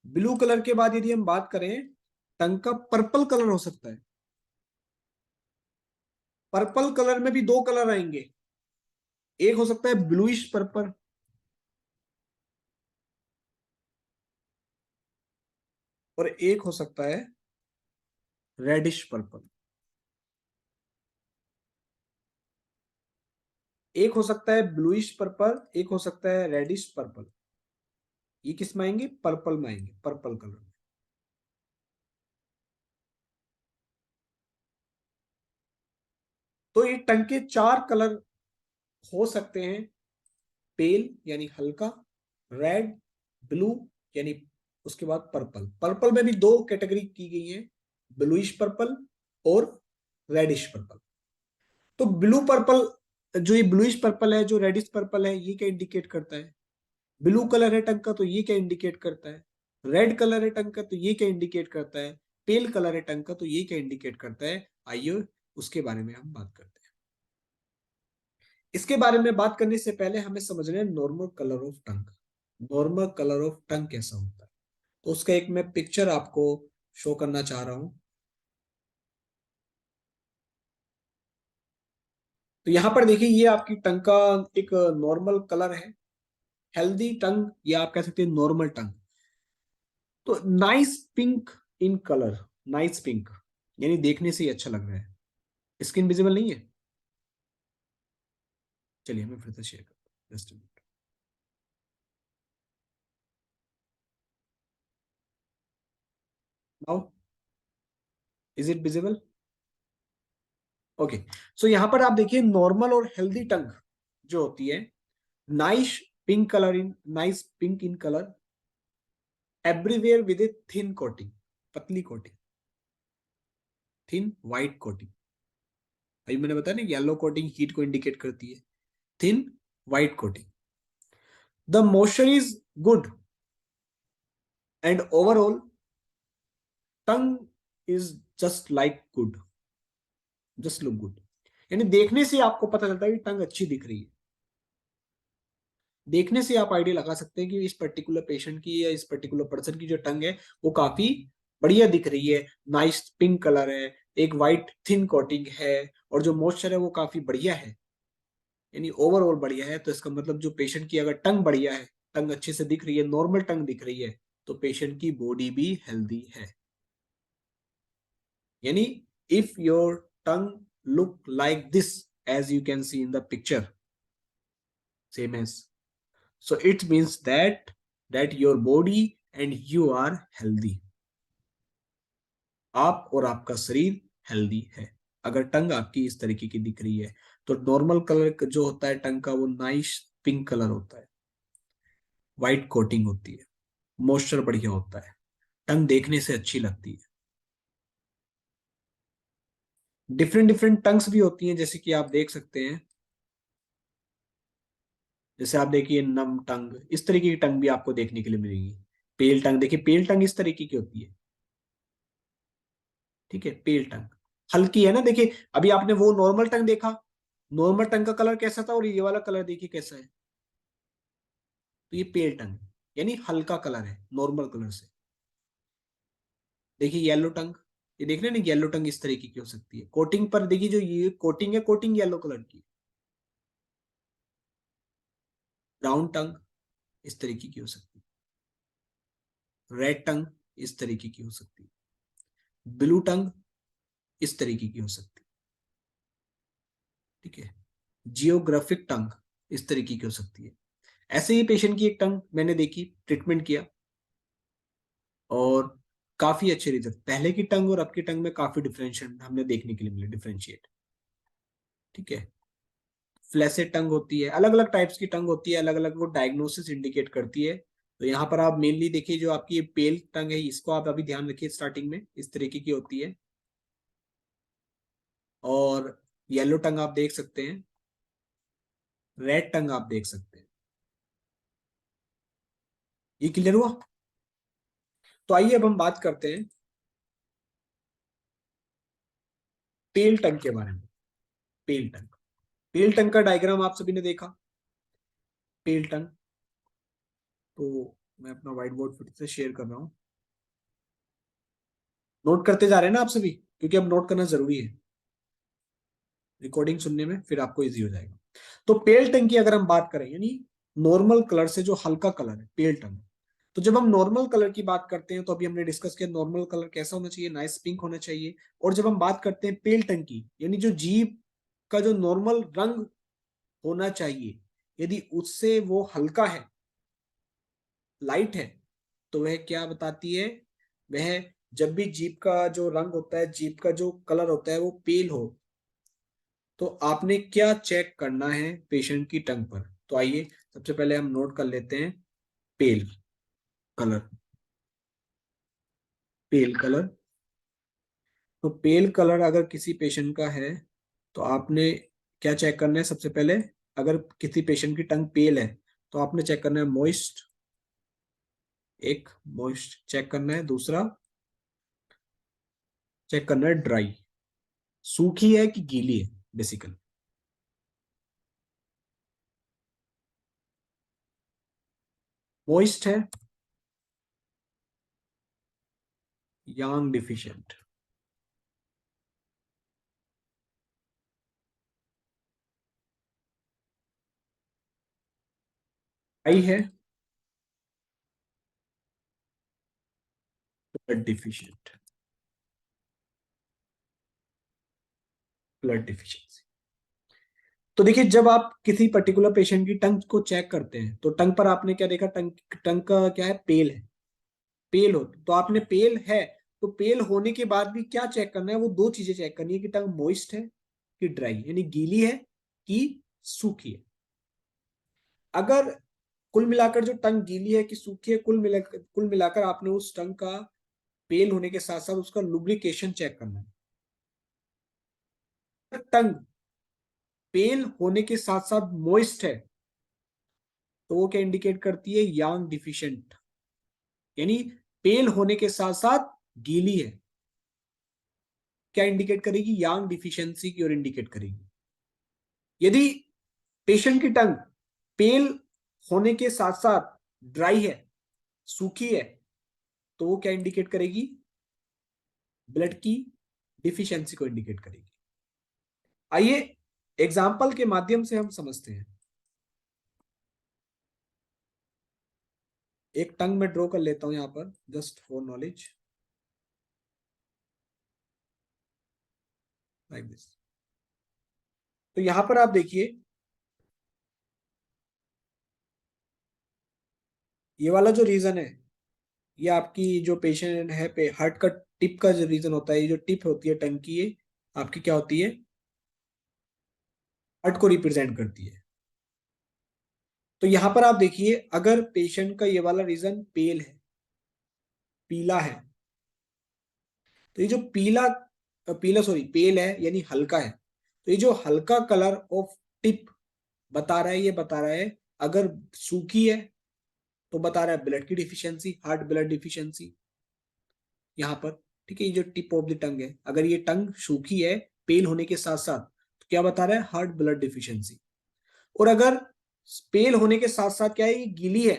ब्लू कलर के बाद यदि हम बात करें, टंग का पर्पल कलर हो सकता है। पर्पल कलर में भी दो कलर आएंगे, एक हो सकता है ब्लूइश पर्पल, और एक हो सकता है रेडिश पर्पल। एक हो सकता है ब्लूइश पर्पल, एक हो सकता है रेडिश पर्पल। ये किस में आएंगे? पर्पल में आएंगे, पर्पल कलर में। तो ये टंग के चार कलर हो सकते हैं, पेल यानी हल्का, रेड, ब्लू यानी, उसके बाद पर्पल। पर्पल में भी दो कैटेगरी की गई है, ब्लूइश पर्पल और रेडिश पर्पल। तो ब्लू पर्पल, जो ये ब्लूइश पर्पल है, जो रेडिश पर्पल है, ये क्या इंडिकेट करता है? ब्लू कलर है टंग का, तो ये क्या इंडिकेट करता है? रेड कलर है टंग का, तो ये क्या इंडिकेट करता है? पेल कलर है टंग का, तो ये क्या इंडिकेट करता है? आइए उसके बारे में हम बात करते हैं। इसके बारे में बात करने से पहले हमें समझना है normal colour of tongue. Normal colour of टंग कैसा होता है, तो उसका एक मैं पिक्चर आपको शो करना चाह रहा हूं। तो यहां पर देखिए, ये आपकी टंग का एक नॉर्मल कलर है, हेल्दी टंग, या आप कह सकते हैं नॉर्मल टंग। तो nice pink in colour, nice pink यानी देखने से ही अच्छा लग रहा है। स्किन विजिबल नहीं है? चलिए मैं फिर से शेयर करता हूँ, just minute. Now is it visible? Okay. So यहां पर आप देखिए, नॉर्मल और हेल्दी टंग जो होती है, nice pink colour in, nice pink in colour, everywhere with a thin coating, पतली कोटिंग, थिन व्हाइट कोटिंग। अभी मैंने बताया ना, येलो कोटिंग हीट को इंडिकेट करती है, thin white coating. The moisture is good and overall tongue is just like good, just look good. यानी देखने से आपको पता चलता है कि टंग अच्छी दिख रही है। देखने से आप आइडिया लगा सकते हैं कि इस पर्टिकुलर पेशेंट की या इस पर्टिकुलर पर्सन की जो टंग है वो काफी बढ़िया दिख रही है। नाइस पिंक कलर है, एक वाइट थिन कोटिंग है, और जो मॉइस्चर है वो काफी बढ़िया है, यानी ओवरऑल बढ़िया है। तो इसका मतलब जो पेशेंट की अगर टंग बढ़िया है, टंग अच्छे से दिख रही है, नॉर्मल टंग दिख रही है, तो पेशेंट की बॉडी भी हेल्दी है। यानी if your tongue look like this, as you can see in the picture, same as, so it means that your body and you are healthy, आप और आपका शरीर हेल्दी है। अगर टंग आपकी इस तरीके की दिख रही है, तो नॉर्मल कलर जो होता है टंग का, वो नाइस पिंक कलर होता है, व्हाइट कोटिंग होती है, मॉइस्चर बढ़िया होता है, टंग देखने से अच्छी लगती है। डिफरेंट डिफरेंट टंग्स भी होती हैं, जैसे कि आप देख सकते हैं, जैसे आप देखिए नम टंग, इस तरीके की टंग भी आपको देखने के लिए मिलेगी। पेल टंग, देखिए पेल टंग इस तरीके की होती है, ठीक है, पेल टंग हल्की है ना। देखिए अभी आपने वो नॉर्मल टंग देखा, नॉर्मल टंग का कलर कैसा था, और ये वाला कलर देखिए कैसा है। तो ये पेल टंग यानी हल्का कलर है नॉर्मल कलर से। देखिए येलो टंग, ये देख रहे हैं ना, येलो टंग इस तरीके की हो सकती है। कोटिंग पर देखिए, जो ये कोटिंग है, कोटिंग येलो कलर की। ब्राउन टंग इस तरीके की हो सकती है, रेड टंग इस तरीके की हो सकती है, ब्लू टंग इस तरीके की हो सकती है, ठीक है, जियोग्राफिक टंग इस तरीके की हो सकती है। ऐसे ही पेशेंट की एक टंग मैंने देखी, ट्रीटमेंट किया, और काफी अच्छे रिजल्ट, पहले की टंग और अब की टंग में काफी डिफरेंशिएट हमने देखने के लिए मिले, डिफरेंशिएट, ठीक है। फ्लैसेट टंग होती है, अलग अलग टाइप्स की टंग होती है, अलग अलग वो डायग्नोसिस इंडिकेट करती है। तो यहाँ पर आप मेनली देखिए, जो आपकी पेल टंग है, इसको आप अभी ध्यान रखिए, स्टार्टिंग में इस तरीके की होती है, और येलो टंग आप देख सकते हैं, रेड टंग आप देख सकते हैं। ये क्लियर हुआ? तो आइए अब हम बात करते हैं पेल टंग के बारे में। पेल टंग। पेल टंग का डायग्राम आप सभी ने देखा, पेल टंग। तो मैं अपना व्हाइट बोर्ड फिर से शेयर कर रहा हूँ, नोट करते जा रहे हैं ना आप सभी, क्योंकि अब नोट करना जरूरी है रिकॉर्डिंग सुनने में, फिर आपको इजी हो जाएगा। तो पेल टंग की अगर हम बात करें, यानी नॉर्मल कलर से जो हल्का कलर है, पेल टंग। तो जब हम नॉर्मल कलर की बात करते हैं, तो अभी हमने डिस्कस किया नॉर्मल कलर कैसा होना चाहिए, नाइस पिंक होना चाहिए। और जब हम बात करते हैं पेल टंग की, यानी जो जीभ का जो नॉर्मल रंग होना चाहिए, यदि उससे वो हल्का है, लाइट है, तो वह क्या बताती है, वह जब भी जीभ का जो रंग होता है, जीभ का जो कलर होता है वो पेल हो, तो आपने क्या चेक करना है पेशेंट की टंग पर। तो आइए सबसे पहले हम नोट कर लेते हैं पेल कलर। पेल कलर, तो पेल कलर अगर किसी पेशेंट का है, तो आपने क्या चेक करना है सबसे पहले। अगर किसी पेशेंट की टंग पेल है, तो आपने चेक करना है मॉइस्ट, एक मॉइस्ट चेक करना है। दूसरा चेक करना है ड्राई, सूखी है कि गीली है बेसिकली। मॉइस्ट है, यांग डिफिशिएंट। ड्राई है, ब्लड डिफिशिएंट, ब्लड डिफिशिएंसी। तो देखिए, जब आप किसी पर्टिकुलर पेशेंट की टंग को चेक करते हैं, तो टंग पर आपने क्या देखा, टंग टंग का क्या है, पेल है। पेल हो तो आपने पेल है, तो पेल होने के बाद भी क्या चेक करना है, वो दो चीजें चेक करनी है कि टंग मॉइस्ट है कि ड्राई, यानी गीली है कि सूखी है। अगर कुल मिलाकर जो टंग गीली है कि सूखी है, कुल मिलाकर आपने उस टंग का पेल होने के साथ साथ उसका लुब्रिकेशन चेक करना है। टंग पेल होने के साथ साथ मॉइस्ट है, तो वो क्या इंडिकेट करती है, यांग डिफिशिएंट, यानी पेल होने के साथ साथ गीली है। क्या इंडिकेट करेगी, यांग डिफिशियंसी की ओर इंडिकेट करेगी। यदि पेशेंट की टंग पेल होने के साथ साथ ड्राई है, सूखी है, तो वो क्या इंडिकेट करेगी, ब्लड की डिफिशियंसी को इंडिकेट करेगी। आइए एग्जाम्पल के माध्यम से हम समझते हैं। एक टंग में ड्रॉ कर लेता हूं यहां पर, just for knowledge, like this. तो यहां पर आप देखिए, ये वाला जो रीजन है, ये आपकी जो पेशेंट है पे हार्ट का टिप का जो रीजन होता है, ये जो टिप होती है टंग की, ये आपकी क्या होती है, हार्ट को रिप्रेजेंट करती है। तो यहां पर आप देखिए, अगर पेशेंट का ये वाला रीजन पेल है, पीला है, तो ये जो पीला पीला सॉरी पेल है यानी हल्का है, तो ये जो हल्का कलर ऑफ टिप बता रहा है, ये बता रहा है, अगर सूखी है तो बता रहा है ब्लड की डिफिशियंसी, हार्ट ब्लड डिफिशियंसी यहाँ पर। ठीक है, ये जो टिप ऑफ द टंग है, अगर ये टंग सूखी है पेल होने के साथ साथ, तो क्या बता रहा है, हार्ट ब्लड डिफिशियंसी। और अगर पेल होने के साथ साथ क्या है, ये गीली है,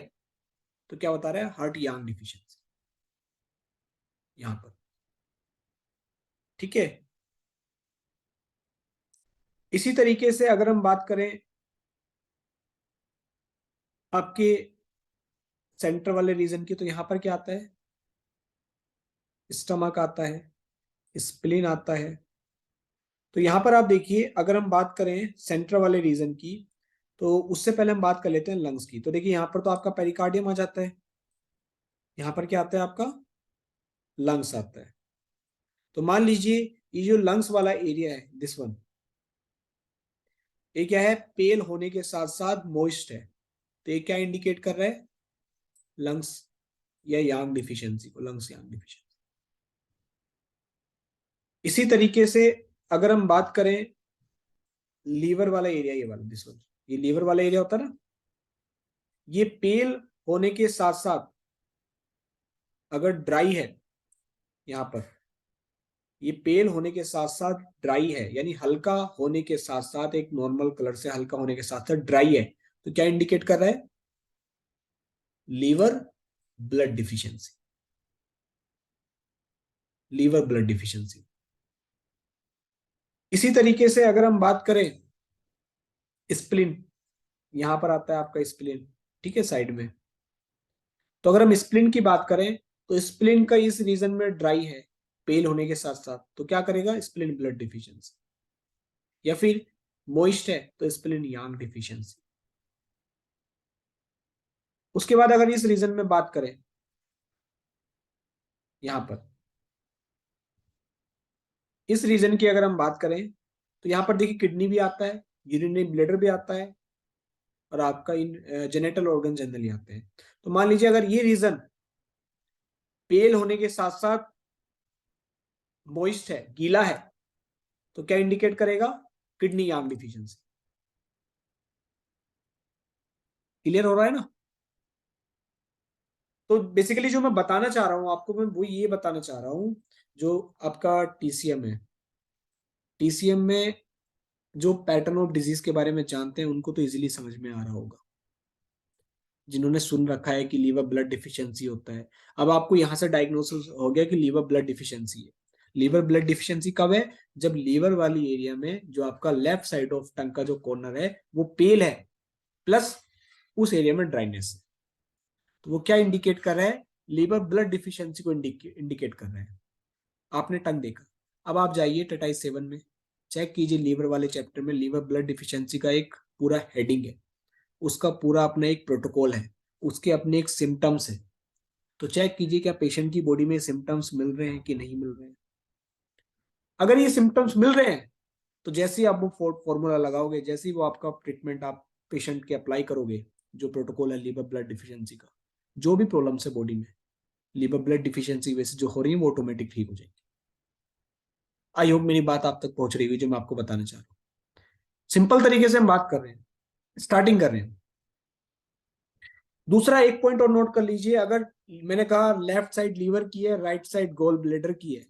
तो क्या बता रहा है, हार्ट यांग डिफिशियंसी यहाँ पर। ठीक है, इसी तरीके से अगर हम बात करें आपके सेंटर वाले रीजन की, तो यहां पर क्या आता है, स्टमक आता है, स्प्लीन आता है। तो यहां पर आप देखिए, अगर हम बात करें सेंटर वाले रीजन की, तो उससे पहले हम बात कर लेते हैं लंग्स की। तो देखिए यहां पर तो आपका पेरिकार्डियम आ जाता है, यहां पर क्या आता है, आपका लंग्स आता है। तो मान लीजिए ये जो लंग्स वाला एरिया है, दिस वन, ये क्या है, पेल होने के साथ साथ मॉइस्ट है, तो ये क्या इंडिकेट कर रहा है, लंग्स या यांग डिफिशियंसी को, लंग्स यांग डिफिशियंसी। इसी तरीके से अगर हम बात करें लीवर वाला एरिया, ये वाला दिस वन, ये लीवर वाला एरिया होता है ना, ये पेल होने के साथ साथ अगर ड्राई है यहां पर, ये पेल होने के साथ साथ ड्राई है, यानी हल्का होने के साथ साथ, एक नॉर्मल कलर से हल्का होने के साथ साथ ड्राई है, तो क्या इंडिकेट कर रहा है? Liver blood deficiency. Liver blood deficiency. इसी तरीके से अगर हम बात करें स्प्लिन, यहां पर आता है आपका स्प्लिन, ठीक है, साइड में। तो अगर हम स्प्लिन की बात करें तो स्प्लिन का इस रीजन में ड्राई है, पेल होने के साथ साथ, तो क्या करेगा? Spleen blood deficiency. या फिर मोइस्ट है तो स्प्लिन यांग डिफिशियंसी। उसके बाद अगर इस रीजन में बात करें, यहां पर इस रीजन की अगर हम बात करें तो यहां पर देखिए किडनी भी आता है, यूरिनरी ब्लैडर भी आता है, और आपका इन जेनेटल ऑर्गन जनरली आते हैं। तो मान लीजिए अगर ये रीजन पेल होने के साथ साथ मॉइस्ट है, गीला है, तो क्या इंडिकेट करेगा? किडनी यांग डिफिशियंसी। क्लियर हो रहा है ना? तो बेसिकली जो मैं बताना चाह रहा हूं आपको, मैं वो ये बताना चाह रहा हूं, जो आपका टीसीएम है, टीसीएम में जो पैटर्न ऑफ डिजीज के बारे में जानते हैं उनको तो इजीली समझ में आ रहा होगा, जिन्होंने सुन रखा है कि लीवर ब्लड डिफिशियंसी होता है। अब आपको यहां से डायग्नोसिस हो गया कि लीवर ब्लड डिफिशियंसी है। लीवर ब्लड डिफिशियंसी कब है? जब लीवर वाली एरिया में जो आपका लेफ्ट साइड ऑफ टंग का जो कॉर्नर है वो पेल है, प्लस उस एरिया में ड्राइनेस है। तो वो क्या इंडिकेट कर रहा है? लीवर ब्लड डिफिशियंसी को इंडिकेट कर रहा है। आपने टंग देखा, अब आप जाइए टाटाइज 7 में, चेक कीजिए लीवर वाले चैप्टर में लीवर ब्लड डिफिशियंसी का एक पूरा हेडिंग है, उसका पूरा अपना एक प्रोटोकॉल है, उसके अपने एक सिम्टम्स है। तो चेक कीजिए क्या पेशेंट की बॉडी में सिम्टम्स मिल रहे हैं कि नहीं मिल रहे हैं। अगर ये सिम्टम्स मिल रहे हैं तो जैसे ही आप वो फॉर्मूला लगाओगे, जैसे ही वो आपका ट्रीटमेंट आप पेशेंट के अप्लाई करोगे, जो प्रोटोकॉल है लीवर ब्लड डिफिशियंसी का, जो भी प्रॉब्लम्स है बॉडी में लीवर ब्लड डिफिशियंसी वैसे जो हो रही है वो ऑटोमेटिक ठीक हो जाएगी। आई होप मेरी बात आप तक पहुंच रही हुई जो मैं आपको बताना चाह रहा हूँ। सिंपल तरीके से हम बात कर रहे हैं, स्टार्टिंग कर रहे हैं। दूसरा एक पॉइंट और नोट कर लीजिए, अगर मैंने कहा लेफ्ट साइड लीवर की है, राइट साइड गोल ब्लेडर की है,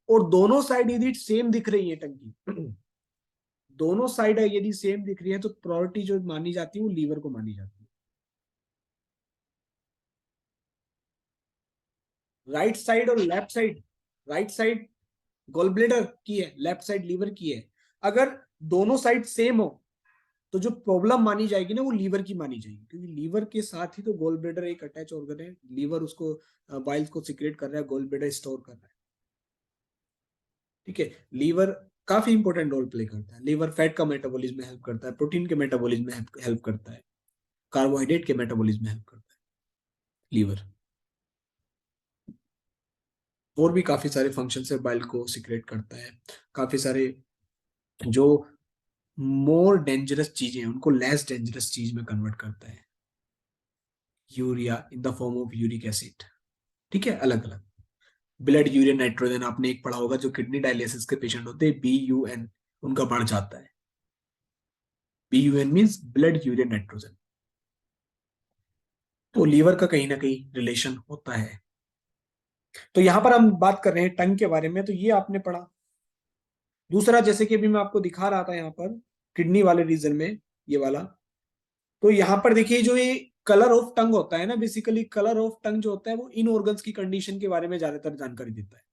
और दोनों साइड यदि सेम दिख रही है टंकी, दोनों साइड यदि सेम दिख रही है तो प्रायोरिटी जो मानी जाती है वो लीवर को मानी जाती है। राइट साइड और left side, right side gall bladder की है, लेफ्ट साइड लीवर की है, अगर दोनों साइड सेम हो तो जो प्रॉब्लम मानी जाएगी ना वो लीवर की मानी जाएगी, क्योंकि लीवर के साथ ही तो गोल ब्लेडर एक अटैच ऑर्गन है, लीवर उसको बाइल्स को सिक्रेट कर रहा है, गोल ब्लेडर स्टोर कर रहा है। ठीक है, लीवर काफी इंपॉर्टेंट रोल प्ले करता है। लीवर फैट का मेटाबॉलिज्म में हेल्प करता है, प्रोटीन के मेटाबॉलिज्म में हेल्प करता है, कार्बोहाइड्रेट के मेटाबॉलिज्म में हेल्प करता है लीवर। और भी काफी सारे फंक्शन है, बाइल को सिक्रेट करता है, काफी सारे जो मोर डेंजरस चीजें हैं उनको लेस डेंजरस चीज में कन्वर्ट करता है, urea in the form of uric acid. ठीक है, अलग अलग ब्लड यूरिन नाइट्रोजन आपने एक पढ़ा होगा, जो किडनी डायलिसिस के पेशेंट होते हैं BUN, उनका बढ़ जाता है। BUN means blood urine nitrogen. तो लीवर का कहीं ना कहीं रिलेशन होता है। तो यहां पर हम बात कर रहे हैं टंग के बारे में, तो ये आपने पढ़ा। दूसरा जैसे कि अभी मैं आपको दिखा रहा था यहाँ पर किडनी वाले रीजन में, ये वाला, तो यहाँ पर देखिए जो ये कलर ऑफ टंग होता है ना, बेसिकली कलर ऑफ टंग जो होता है वो इन ऑर्गन्स की कंडीशन के बारे में ज्यादातर जानकारी देता है।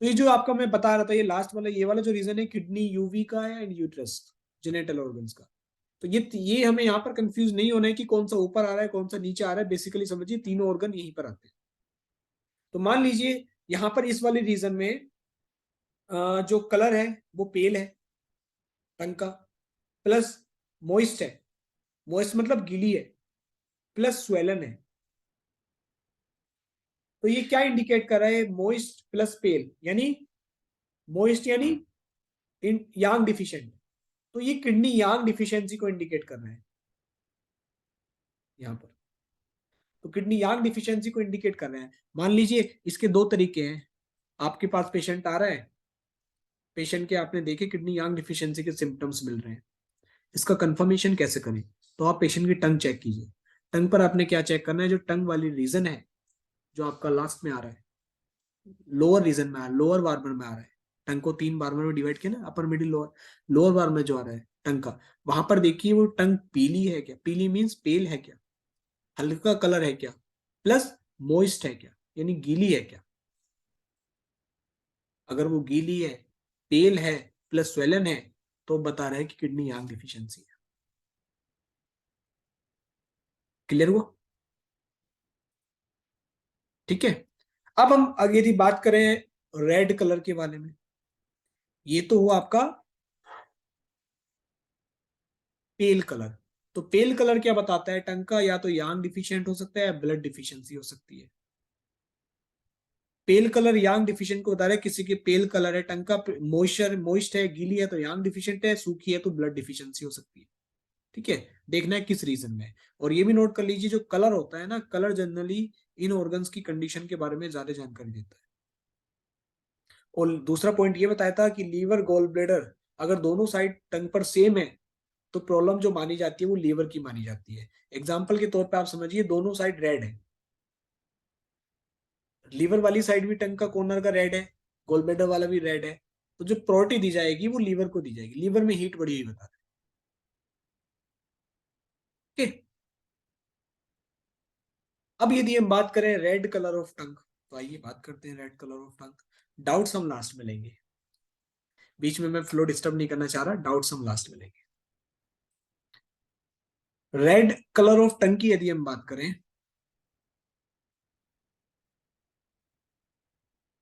तो ये जो आपका मैं बता रहा था, ये लास्ट वाला, ये वाला जो रीजन है किडनी यूवी का है एंड यूट्रस, जेनेटल ऑर्गन्स का। तो ये हमें यहाँ पर कंफ्यूज नहीं होना है कि कौन सा ऊपर आ रहा है कौन सा नीचे आ रहा है, बेसिकली समझिए तीनों ऑर्गन यहीं पर आते हैं। तो मान लीजिए यहाँ पर इस वाले रीजन में जो कलर है वो पेल है टंग का, प्लस मोइस्ट है, मोइस्ट मतलब गीली है, प्लस स्वेलन है। तो ये क्या इंडिकेट कर रहा है? मोइस्ट प्लस पेल यानी मोइस्ट यानी इन यांग डिफिशिएंट। तो ये किडनी यांग डिफिशियंसी को इंडिकेट कर रहा है यहाँ पर। तो किडनी यांग डिफिशियंसी को इंडिकेट कर रहे हैं। मान लीजिए इसके दो तरीके हैं, आपके पास पेशेंट आ रहा है, पेशेंट के आपने देखे किडनी यांग डिफिशियंसी के सिम्टम्स मिल रहे हैं, इसका कंफर्मेशन कैसे करें? तो आप पेशेंट की टंग चेक कीजिए। टंग पर आपने क्या चेक करना है? जो टंग वाली रीजन है जो आपका लास्ट में आ रहा है, लोअर रीजन में आ रहा है, लोअर बार्बर में आ रहा है। टंग को 3 बार्बर में डिवाइड किया ना, अपर मिडिल लोअर। लोअर बार में जो आ रहा है टंग का, वहां पर देखिए वो टंग पीली है क्या, पीली मीन्स पेल है क्या, हल्का कलर है क्या, प्लस मोइस्ट है क्या, यानी गीली है क्या। अगर वो गीली है, पेल है, प्लस स्वेलन है, तो बता रहा है कि किडनी यांग डिफिशियंसी है। क्लियर हुआ? ठीक है। अब हम आगे यदि बात करें रेड कलर के बारे में, ये तो हुआ आपका पेल कलर। तो पेल कलर क्या बताता है टंग का, या तो यांग डिफिशियंट हो सकता है या ब्लड डिफिशियंसी हो सकती है। पेल कलर यांग डिफिशियंट को बता रहा है, किसी के पेल कलर है, टंग का मॉइस्चर मोइस्ट है, गीली है तो यांग डिफिशियंट है, सूखी है तो ब्लड डिफिशियंसी हो सकती है। ठीक है, देखना है किस रीजन में। और ये भी नोट कर लीजिए, जो कलर होता है ना, कलर जनरली इन ऑर्गन्स की कंडीशन के बारे में ज्यादा जानकारी देता है। और दूसरा पॉइंट ये बताया था कि लीवर गॉल ब्लेडर अगर दोनों साइड टंग पर सेम है, तो प्रॉब्लम जो मानी जाती है वो लीवर की मानी जाती है। एग्जाम्पल के तौर पे आप समझिए, दोनों साइड रेड है, लीवर वाली साइड भी टंग का कॉर्नर का रेड है, गॉल ब्लेडर वाला भी रेड है, तो जो प्रायोरिटी दी जाएगी वो लीवर को दी जाएगी। लीवर में हीट बढ़ी हुई बता रहे हैं। Okay? अब यदि हम बात करें रेड कलर ऑफ टंग, तो आइए बात करते हैं red colour of tongue. Doubts हम लास्ट में लेंगे, बीच में मैं फ्लो डिस्टर्ब नहीं करना चाह रहा, डाउट्स हम लास्ट में लेंगे। रेड कलर ऑफ टंग की यदि हम बात करें,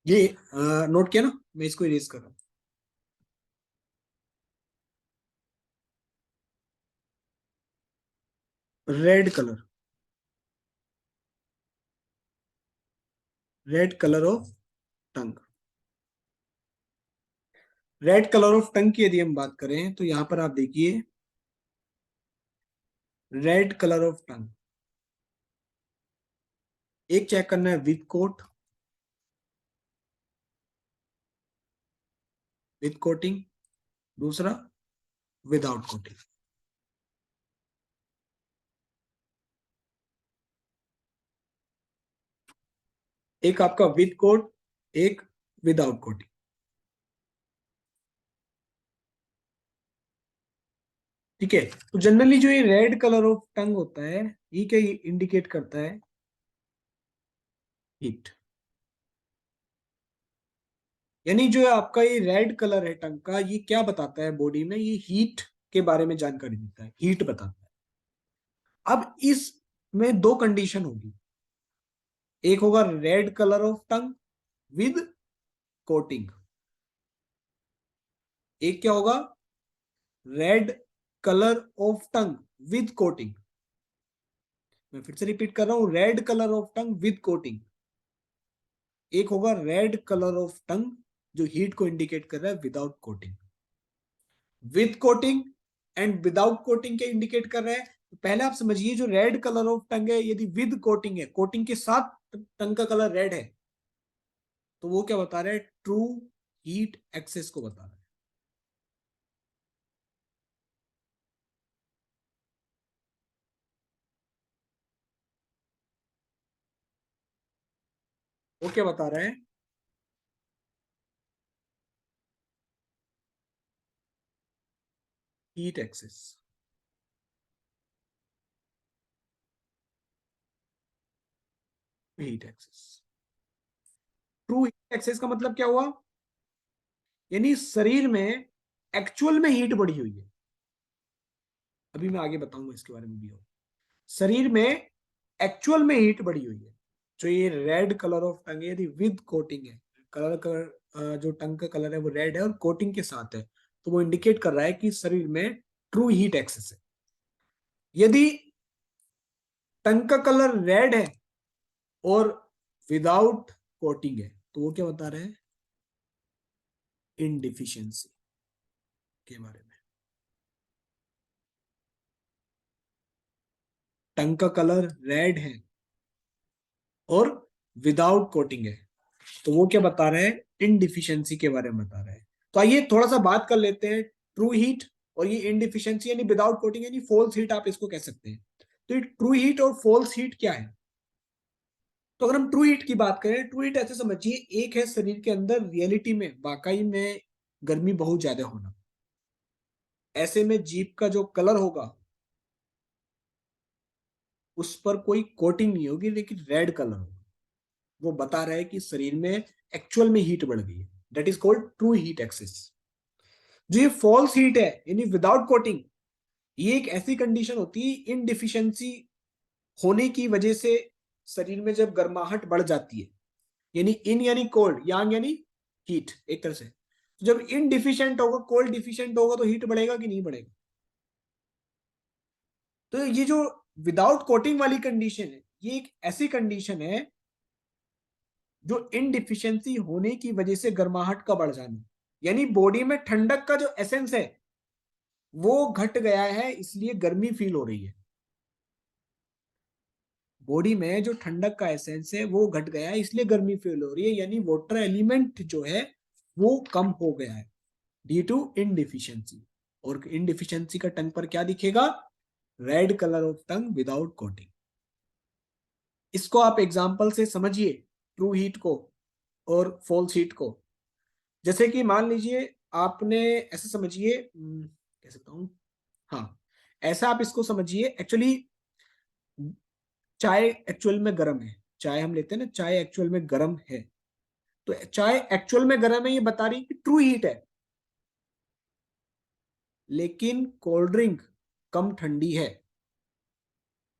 ये नोट किया ना, मैं इसको इरेज कर रहा हूं। Red colour, red colour of tongue, red colour of टंग की यदि हम बात करें, तो यहां पर आप देखिए रेड कलर ऑफ टंग, एक चेक करना है विद कोट, विद कोटिंग, दूसरा विदाउट कोटिंग। एक आपका विद कोट, एक विदाउट कोटिंग। ठीक है, तो जनरली जो ये रेड कलर ऑफ टंग होता है, ये क्या इंडिकेट करता है, हीट। यानी जो आपका ये रेड कलर है टंग का, ये क्या बताता है बॉडी में, ये हीट के बारे में जानकारी देता है, हीट बताता है। अब इसमें दो कंडीशन होगी, एक होगा red colour of tongue with coating, एक क्या होगा, red colour of tongue with coating. मैं फिर से रिपीट कर रहा हूं, red colour of tongue with coating. एक होगा रेड कलर ऑफ टंग जो हीट को इंडिकेट कर रहा है without coating. With coating and without coating क्या इंडिकेट कर रहा है, तो पहले आप समझिए, जो रेड कलर ऑफ टंग है, यदि विद कोटिंग है, कोटिंग के साथ टंग का कलर रेड है, तो वो क्या बता रहा है, ट्रू हीट एक्सेस को बता रहा है। वो क्या बता रहा है, heat excess. Heat excess, true heat excess का मतलब क्या हुआ, यानी शरीर में एक्चुअल में हीट बढ़ी हुई है। अभी मैं आगे बताऊंगा इसके बारे में भी। हो शरीर में एक्चुअल में हीट बढ़ी हुई है। जो ये रेड कलर ऑफ टंग है, यदि विद कोटिंग है, कलर जो टंग का कलर है वो रेड है और कोटिंग के साथ है, तो वो इंडिकेट कर रहा है कि शरीर में ट्रू हीट एक्सेस है। यदि टंग का कलर रेड है और विदाउट कोटिंग है, तो वो क्या बता रहे हैं, इनडिफिशियंसी के बारे में। टंग का कलर रेड है और विदाउट कोटिंग है, तो वो क्या बता रहे हैं, इनडिफिशियंसी के बारे में बता रहे हैं। तो आइए थोड़ा सा बात कर लेते हैं ट्रू हीट और ये इनडिफिशियंसी, यानी विदाउट कोटिंग यानी फॉल्स हीट आप इसको कह सकते हैं। तो ये ट्रू हीट और फॉल्स हीट क्या है। तो अगर हम ट्रू हीट की बात करें, ट्रू हीट ऐसे समझिए, एक है शरीर के अंदर रियलिटी में वाकई में गर्मी बहुत ज्यादा होना। ऐसे में जीभ का जो कलर होगा उस पर कोई कोटिंग नहीं होगी, लेकिन रेड कलर होगा। वो बता रहा है कि शरीर में एक्चुअल में हीट बढ़ गई है। That is called true heat excess. जो ये फॉल्स हीट है यानी विदाउट कोटिंग, ये एक ऐसी कंडीशन होती है इनडिफिशियंसी होने की वजह से शरीर में जब गर्माहट बढ़ जाती है, यानी इन यानी कोल्ड, यांग यानी हीट एक तरह से। तो जब इनडिफिशियंट होगा, कोल्ड डिफिशियंट होगा, तो हीट बढ़ेगा कि नहीं बढ़ेगा? तो ये जो विदाउट कोटिंग वाली कंडीशन है, ये एक ऐसी कंडीशन है जो इनडिफिशियंसी होने की वजह से गर्माहट का बढ़ जाना, यानी बॉडी में ठंडक का जो एसेंस है वो घट गया है, इसलिए गर्मी फील हो रही है। बॉडी में जो ठंडक का एसेंस है वो घट गया है, इसलिए गर्मी फील हो रही है, यानी वाटर एलिमेंट जो है वो कम हो गया है ड्यू टू इनडिफिशियंसी। और इनडिफिशियंसी का टंग पर क्या दिखेगा? Red colour of tongue without coating. इसको आप एग्जांपल से समझिए, ट्रू हीट को और फॉल्स हीट को। जैसे कि मान लीजिए आपने, ऐसे समझिए, कह सकता हूं, हाँ, ऐसा आप इसको समझिए, एक्चुअली चाय एक्चुअल में गर्म है। चाय हम लेते हैं ना, चाय एक्चुअल में गर्म है। तो चाय एक्चुअल में गर्म है, ये बता रही है कि ट्रू हीट है। लेकिन कोल्ड ड्रिंक कम ठंडी है,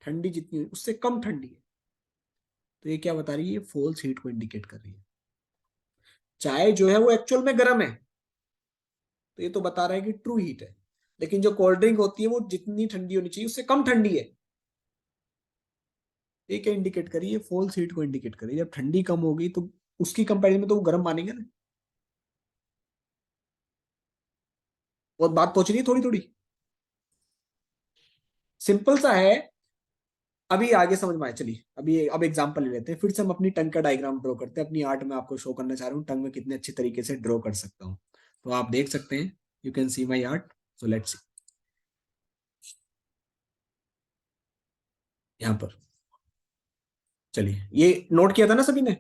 ठंडी जितनी है उससे कम ठंडी है। तो ये क्या बता रही है? फॉल्स हीट को इंडिकेट कर रही है। चाय जो है वो एक्चुअल में गर्म है, तो ये तो बता रहा है कि ट्रू हीट है। लेकिन जो कोल्ड ड्रिंक होती है वो जितनी ठंडी होनी चाहिए उससे कम ठंडी है। ये क्या इंडिकेट करी है? फॉल्स हीट को इंडिकेट करी। जब ठंडी कम होगी तो उसकी कंपेरिजन में तो वो गर्म मानेंगे ना। बहुत बात पहुंच रही है थोड़ी थोड़ी, सिंपल सा है। अभी आगे समझ में आए, चलिए अभी अब एग्जांपल ले लेते हैं। फिर से हम अपनी टंग का डायग्राम ड्रॉ करते हैं। अपनी आर्ट में आपको शो करना चाह रहा हूँ टंग में कितने अच्छे तरीके से ड्रॉ कर सकता हूँ। तो आप देख सकते हैं, you can C my art. So let's see. यहाँ पर चलिए, ये नोट किया था ना सभी ने,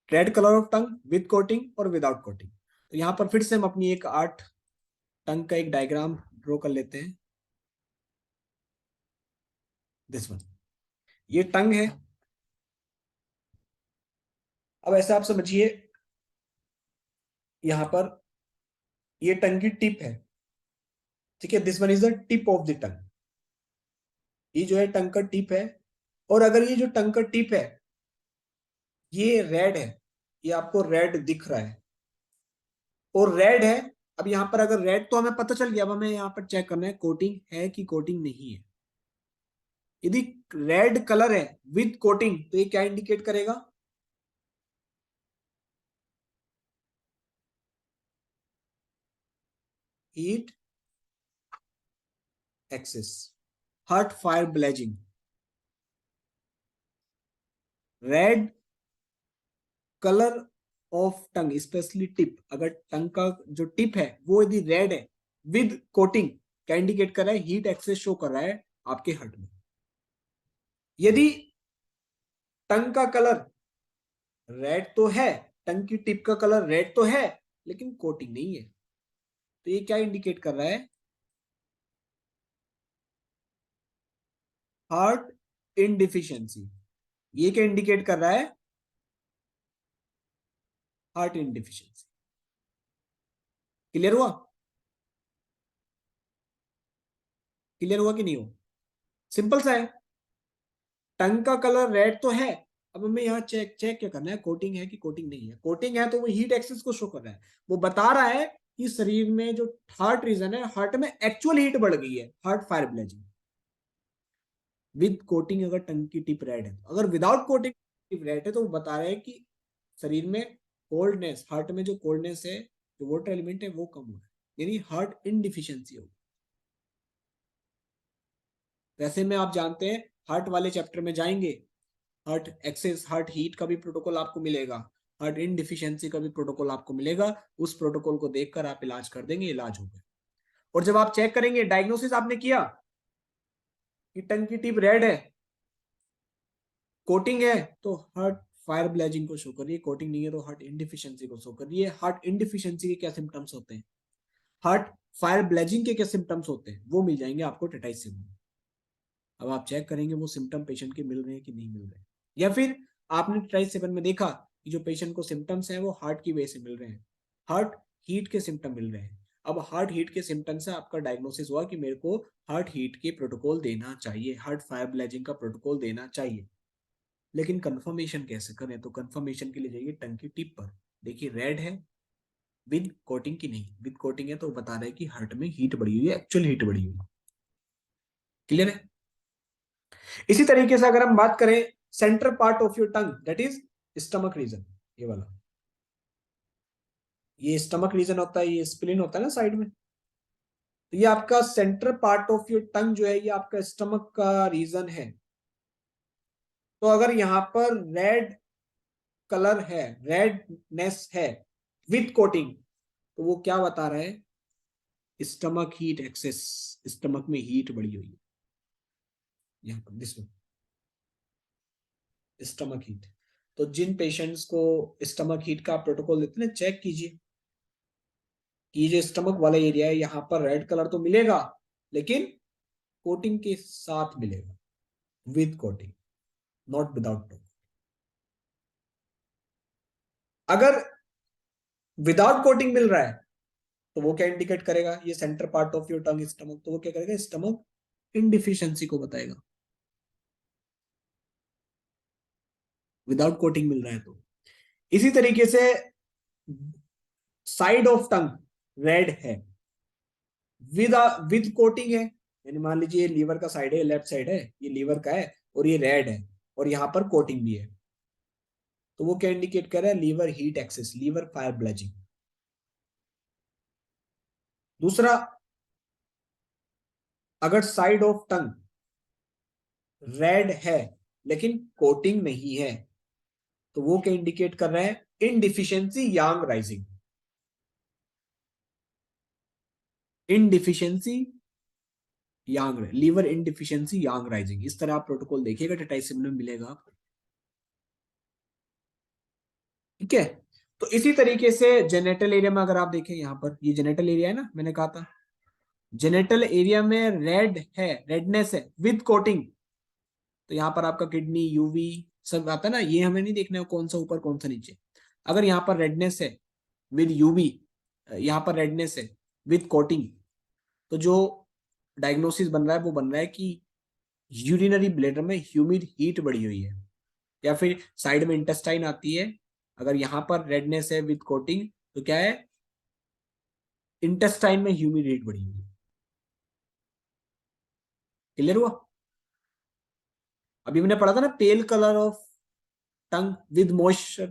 red colour of tongue with coating और विदाउट कोटिंग। तो यहाँ पर फिर से हम अपनी एक आर्ट, टंग का एक डायग्राम ड्रॉ कर लेते हैं। दिस वन, ये टंग है। अब ऐसा आप समझिए, यहाँ पर ये टंग की टिप है, ठीक है। This one is the tip of the टंग। ये जो है टंग का टिप है। और अगर ये जो टंग का टिप है ये रेड है, ये आपको रेड दिख रहा है और रेड है। अब यहाँ पर अगर रेड तो हमें पता चल गया, अब हमें यहाँ पर चेक करना है कोटिंग है कि कोटिंग नहीं है। यदि रेड कलर है विद कोटिंग तो ये क्या इंडिकेट करेगा? Heat excess, hot fire blazing. Red colour of tongue specially tip, अगर टंग का जो टिप है वो यदि रेड है विद कोटिंग, क्या इंडिकेट कर रहा है? हीट एक्सेस शो कर रहा है आपके हर्ट में। यदि टंग का कलर रेड तो है, टंग की टिप का कलर रेड तो है, लेकिन कोटिंग नहीं है, तो ये क्या इंडिकेट कर रहा है? हार्ट इनडिफिशियंसी। ये क्या इंडिकेट कर रहा है? हार्ट इनडिफिशियंसी। क्लियर हुआ? क्लियर हुआ कि नहीं हुआ? सिंपल सा है। टंग का कलर रेड तो है, अब हमें यहाँ चेक चेक क्या करना है? कोटिंग है कि कोटिंग नहीं है। कोटिंग है तो वो हीट एक्सेस को शो कर रहा है। वो बता रहा है कि शरीर में जो हार्ट रीजन है, हार्ट में एक्चुअल हीट बढ़ गई है, heart fire blazing. With coating अगर टंग की टिप रेड है, अगर विदाउट कोटिंग टिप रेड है, तो वो बता रहे हैं कि शरीर में कोल्डनेस, हार्ट में जो कोल्डनेस है, जो वाटर एलिमेंट है वो कम हो रहा है, यानी हार्ट इनडिफिशियंसी होगी। वैसे में आप जानते हैं, हार्ट वाले चैप्टर में जाएंगे, हार्ट एक्सेस, हार्ट हीट का भी प्रोटोकॉल आपको मिलेगा, हार्ट इनडिफिशियंसी का भी प्रोटोकॉल आपको मिलेगा। उस प्रोटोकॉल को देखकर आप इलाज कर देंगे, इलाज हो गया। और जब आप चेक करेंगे, डायग्नोसिस आपने किया कि टंग की टिप रेड है, कोटिंग है तो हार्ट फायर ब्लेजिंग को शो कर रही है, कोटिंग नहीं है तो हार्ट इनडिफिशियंसी को शो कर रही है। हार्ट इनडिफिशियंसी के क्या सिम्टम्स होते हैं, हार्ट फायर ब्लेजिंग के क्या सिम्टम्स होते हैं, वो मिल जाएंगे आपको टेटाइस सिम्टम। अब आप चेक करेंगे वो सिम्टम पेशेंट के मिल रहे हैं कि नहीं मिल रहे, या फिर आपने टेटाइस 7 में देखा कि जो पेशेंट को सिम्टम्स हैं वो हार्ट की वजह से मिल रहे हैं, हार्ट हीट के सिम्टम मिल रहे हैं। अब हार्ट हीट के सिम्टम से आपका डायग्नोसिस हुआ कि मेरे को हार्ट हीट के प्रोटोकॉल देना चाहिए, हार्ट फायर ब्लेजिंग का प्रोटोकॉल देना चाहिए। लेकिन कंफर्मेशन कैसे करें, तो कंफर्मेशन के लिए जाइए टंग की टिप पर, देखिए रेड है विद कोटिंग की नहीं, विद कोटिंग है तो बता रहा है कि हार्ट में हीट बढ़ी हुई है, एक्चुअल हीट बढ़ी हुई है। क्लियर है। इसी तरीके से अगर हम बात करें centre part of your tongue, that is stomach region, ये वाला, ये स्टमक रीजन होता है, ये स्प्लिन होता है ना साइड में, तो ये आपका सेंटर पार्ट ऑफ योर टंग जो है ये आपका स्टमक का रीजन है। तो अगर यहां पर रेड कलर है, रेडनेस है विथ कोटिंग, तो वो क्या बता रहा है, स्टमक हीट एक्सेस, स्टमक में हीट बढ़ी हुई है, यहाँ पर दिस स्टमक हीट। तो जिन पेशेंट्स को स्टमक हीट का प्रोटोकॉल देते हैं चेक कीजिए कि जो स्टमक वाला एरिया है यहाँ पर रेड कलर तो मिलेगा, लेकिन कोटिंग के साथ मिलेगा, विद कोटिंग, नॉट विदाउट। अगर विदाउट कोटिंग मिल रहा है तो वो क्या इंडिकेट करेगा, ये centre part of your tongue stomach, तो वो क्या करेगा, स्टमक इनडिफिशियंसी को बताएगा, विदाउट कोटिंग मिल रहा है तो। इसी तरीके से साइड ऑफ टंग रेड है, विद विद कोटिंग है, यानी मान लीजिए ये लीवर का साइड है, लेफ्ट साइड है, ये लीवर का है और ये रेड है और यहाँ पर कोटिंग भी है, तो वो क्या इंडिकेट कर रहा है, liver heat excess, liver fire blazing. दूसरा, अगर साइड ऑफ टंग रेड है लेकिन कोटिंग नहीं है, तो वो क्या इंडिकेट कर रहा है, इनडिफिशियंसी यांग राइजिंग, इनडिफिशियंसी यांग, लीवर इनडिफिशियंसी यांग राइजिंग, इस तरह आप प्रोटोकॉल देखिएगा टेटाइसिम में मिलेगा आपको। ठीक है। तो इसी तरीके से जेनेटल एरिया में अगर आप देखें, यहाँ पर ये जेनेटल एरिया है ना, मैंने कहा था जेनेटल एरिया में रेड है, रेडनेस है विद कोटिंग, तो यहाँ पर आपका किडनी यूवी सब आता है ना, ये हमें नहीं देखना है कौन सा ऊपर कौन सा नीचे। अगर यहाँ पर रेडनेस है विद यूवी, यहाँ पर रेडनेस है विद कोटिंग, तो जो डायग्नोसिस बन रहा है वो बन रहा है कि यूरिनरी ब्लैडर में ह्यूमिड हीट बढ़ी हुई है। या फिर साइड में इंटेस्टाइन आती है, अगर यहाँ पर रेडनेस है विद कोटिंग तो क्या है, इंटेस्टाइन में ह्यूमिड हीट बढ़ी हुई है। क्लियर हुआ। अभी मैंने पढ़ा था ना पेल colour of tongue with moisture,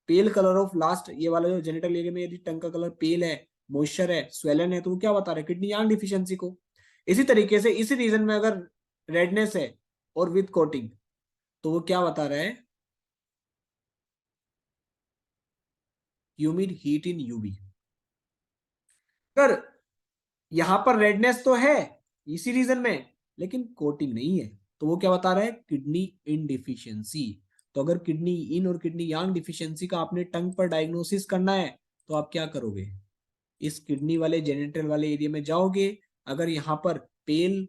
pail colour of last, ये वाला जो जेनिटल एरिया में यदि टंग का कलर पेल है, मॉइस्चर है, स्वेलन है, तो वो क्या बता रहा है, किडनी यांग डिफिशियंसी को। इसी तरीके से इसी रीजन में अगर रेडनेस है और विद कोटिंग, तो वो क्या बता रहा है, ह्यूमिड हीट इन यूवी। अगर यहां पर रेडनेस तो है इसी रीजन में, लेकिन कोटिंग नहीं है, तो वो क्या बता रहा है, किडनी इन डिफिशियंसी। तो अगर किडनी इन और किडनी यांग डिफिशियंसी का आपने टंग पर डायग्नोसिस करना है, तो आप क्या करोगे, इस किडनी वाले जेनिटल वाले एरिया में जाओगे, अगर यहाँ पर पेल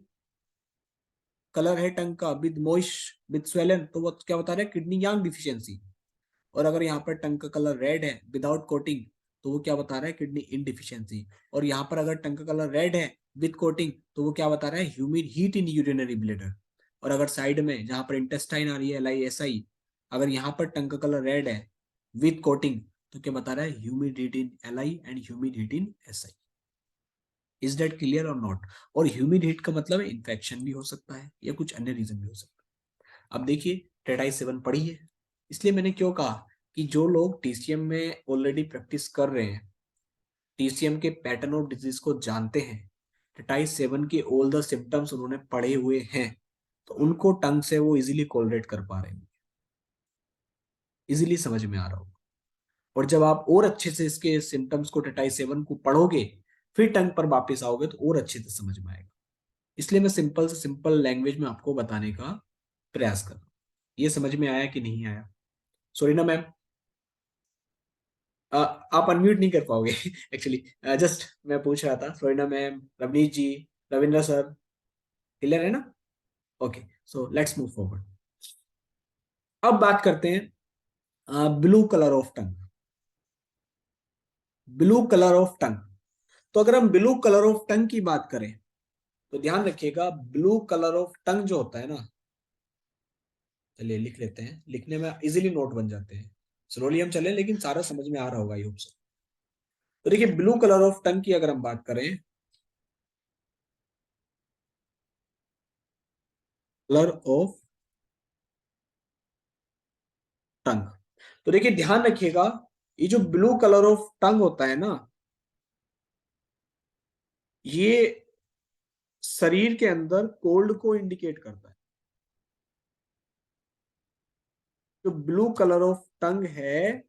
कलर है टंग का विद मोइश विद स्वेलन, तो वो क्या बता रहा है, किडनी यांग डिफिशियंसी। और अगर यहाँ पर टंग का कलर रेड है विदाउट कोटिंग, तो वो क्या बता रहा है, किडनी इनडिफिशियंसी। और यहाँ पर अगर टंग का कलर रेड है विद कोटिंग, तो वो क्या बता रहा है, humid heat in urinary bladder. और अगर साइड में जहां पर इंटेस्टाइन आ रही है, LISI, अगर यहाँ पर टंग का कलर रेड है विद कोटिंग, तो क्या बता रहा है, humid heat in LI and humid heat in SI। Is that clear और नॉट। और ह्यूमिड हीट का मतलब इन्फेक्शन भी हो सकता है या कुछ अन्य रीजन भी हो सकता है। अब देखिए टेटाइस 7 पढ़ी है, इसलिए मैंने क्यों कहा कि जो लोग TCM में ऑलरेडी प्रैक्टिस कर रहे हैं, TCM के पैटर्न ऑफ डिजीज को जानते हैं, टेटाइस 7 के ऑल द सिम्टम्स उन्होंने पढ़े हुए हैं, तो उनको टंग से वो इजीली कोलरेट कर पा रहे हैं, इजीली समझ में आ रहा होगा। और जब आप और अच्छे से इसके सिम्टम्स को टेटाइस 7 को पढ़ोगे, फिर टंग पर वापस आओगे तो और अच्छे से समझ में आएगा। इसलिए मैं सिंपल से सिंपल लैंग्वेज में आपको बताने का प्रयास कर रहा हूँ। ये समझ में आया कि नहीं आया? सॉरी ना मैम, आप अनम्यूट नहीं कर पाओगे एक्चुअली। जस्ट मैं पूछ रहा था, सॉरी ना मैम, रवनीश जी, रविंद्र सर, क्लियर है ना? Okay, so let's move forward. अब बात करते हैं blue colour of tongue. Blue colour of टंग, तो अगर हम ब्लू कलर ऑफ टंग की बात करें तो ध्यान रखिएगा, ब्लू कलर ऑफ टंग जो होता है ना, चलिए लिख लेते हैं, लिखने में इजीली नोट बन जाते हैं। स्लोली हम चलें, लेकिन सारा समझ में आ रहा होगा, आई होप सो। तो देखिए, ब्लू कलर ऑफ टंग की अगर हम बात करें, कलर ऑफ टंग, तो देखिए ध्यान रखिएगा, ये जो ब्लू कलर ऑफ टंग होता है ना, ये शरीर के अंदर कोल्ड को इंडिकेट करता है। जो ब्लू कलर ऑफ टंग है,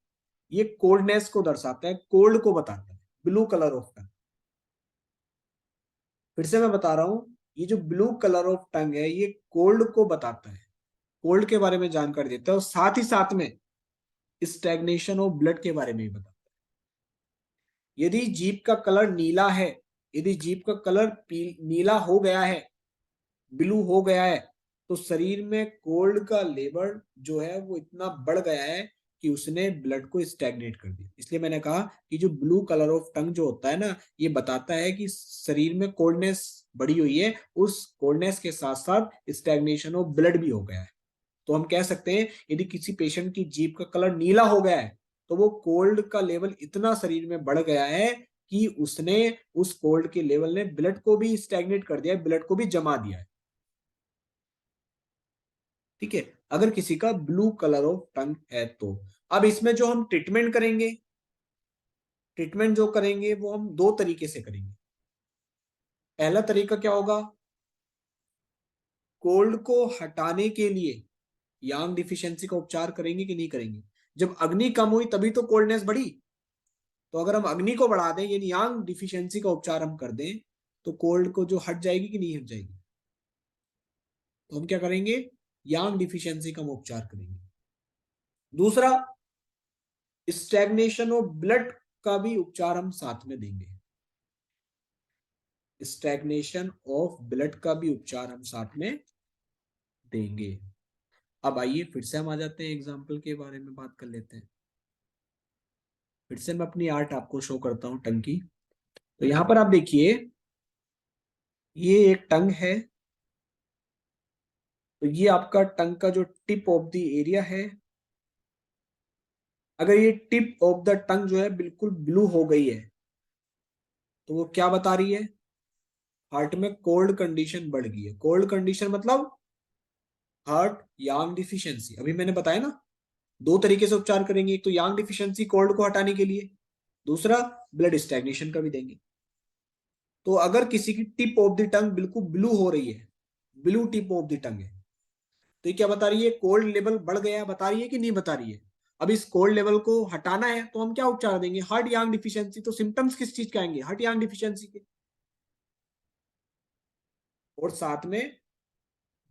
ये कोल्डनेस को दर्शाता है, कोल्ड को बताता है, ब्लू कलर ऑफ टंग। फिर से मैं बता रहा हूं, ये जो ब्लू कलर ऑफ टंग है, ये कोल्ड को बताता है, कोल्ड के बारे में जानकारी देता है, और साथ ही साथ में स्टैग्नेशन ऑफ ब्लड के बारे में भी बताता है। यदि जीभ का कलर नीला है, यदि जीभ का कलर नीला हो गया है, ब्लू हो गया है, तो शरीर में कोल्ड का लेवल जो है वो इतना बढ़ गया है कि उसने ब्लड को स्टैग्नेट कर दिया। इसलिए मैंने कहा कि जो ब्लू कलर ऑफ टंग जो होता है ना, ये बताता है कि शरीर में कोल्डनेस बढ़ी हुई है, उस कोल्डनेस के साथ साथ स्टैग्नेशन ऑफ ब्लड भी हो गया है। तो हम कह सकते हैं, यदि किसी पेशेंट की जीभ का कलर नीला हो गया है, तो वो कोल्ड का लेवल इतना शरीर में बढ़ गया है कि उसने, उस कोल्ड के लेवल ने ब्लड को भी स्टैग्नेट कर दिया है, ब्लड को भी जमा दिया है। ठीक है, अगर किसी का ब्लू कलर ऑफ टंग है तो। अब इसमें जो हम ट्रीटमेंट करेंगे, ट्रीटमेंट जो करेंगे वो हम दो तरीके से करेंगे। पहला तरीका क्या होगा, कोल्ड को हटाने के लिए यांग डिफिशियंसी का उपचार करेंगे कि नहीं करेंगे? जब अग्नि कम हुई तभी तो कोल्डनेस बढ़ी। तो अगर हम अग्नि को बढ़ा दें, यानी यांग डिफिशियंसी का उपचार हम कर दें, तो कोल्ड को जो हट जाएगी कि नहीं हट जाएगी? तो हम क्या करेंगे, यांग डिफिशियंसी का हम उपचार करेंगे। दूसरा, स्टैग्नेशन ऑफ ब्लड का भी उपचार हम साथ में देंगे। स्टैग्नेशन ऑफ ब्लड का भी उपचार हम साथ में देंगे। अब आइए फिर से हम आ जाते हैं, एग्जाम्पल के बारे में बात कर लेते हैं। फिर से मैं अपनी आर्ट आपको शो करता हूं टंग की। तो यहां पर आप देखिए, ये एक टंग है। तो ये आपका टंग का जो टिप ऑफ द एरिया है, अगर ये टिप ऑफ द टंग जो है बिल्कुल ब्लू हो गई है, तो वो क्या बता रही है, हार्ट में कोल्ड कंडीशन बढ़ गई है। कोल्ड कंडीशन मतलब हार्ट यांग डिफिशियंसी। अभी मैंने बताया ना, दो तरीके से उपचार करेंगे, एक तो यांग डिफिशियंसी कोल्ड को हटाने के लिए, दूसरा ब्लड स्टैग्नेशन का भी देंगे। तो अगर किसी की टिप ऑफ द टंग बिल्कुल ब्लू हो रही है, ब्लू टिप ऑफ द टंग है, तो ये क्या बता रही है, कोल्ड लेवल बढ़ गया है, बता रही है कि नहीं बता रही है? अब इस कोल्ड लेवल को हटाना है तो हम क्या उपचार देंगे, हार्ट यांग डिफिशियंसी। तो सिम्टम्स किस चीज के आएंगे, हार्ट यांग डिफिशियंसी के, और साथ में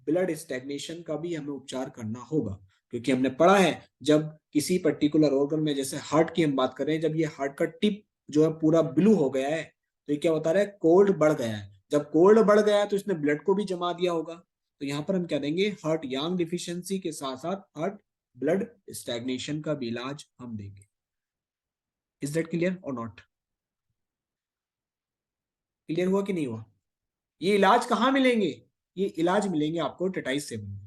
ब्लड स्टैग्नेशन का भी हमें उपचार करना होगा। क्योंकि हमने पढ़ा है, जब किसी पर्टिकुलर ऑर्गन में, जैसे हार्ट की हम बात करें, जब ये हार्ट का टिप जो है पूरा ब्लू हो गया है, तो ये क्या बता रहा है, कोल्ड बढ़ गया है। जब कोल्ड बढ़ गया है तो इसने ब्लड को भी जमा दिया होगा। तो यहाँ पर हम क्या देंगे, हार्ट यांग डिफिशियंसी के साथ साथ हार्ट ब्लड स्टैग्नेशन का भी इलाज हम देंगे। इज दैट क्लियर और नॉट? क्लियर हुआ कि नहीं हुआ? ये इलाज कहाँ मिलेंगे? ये इलाज मिलेंगे आपको टेटाइस सेवन में।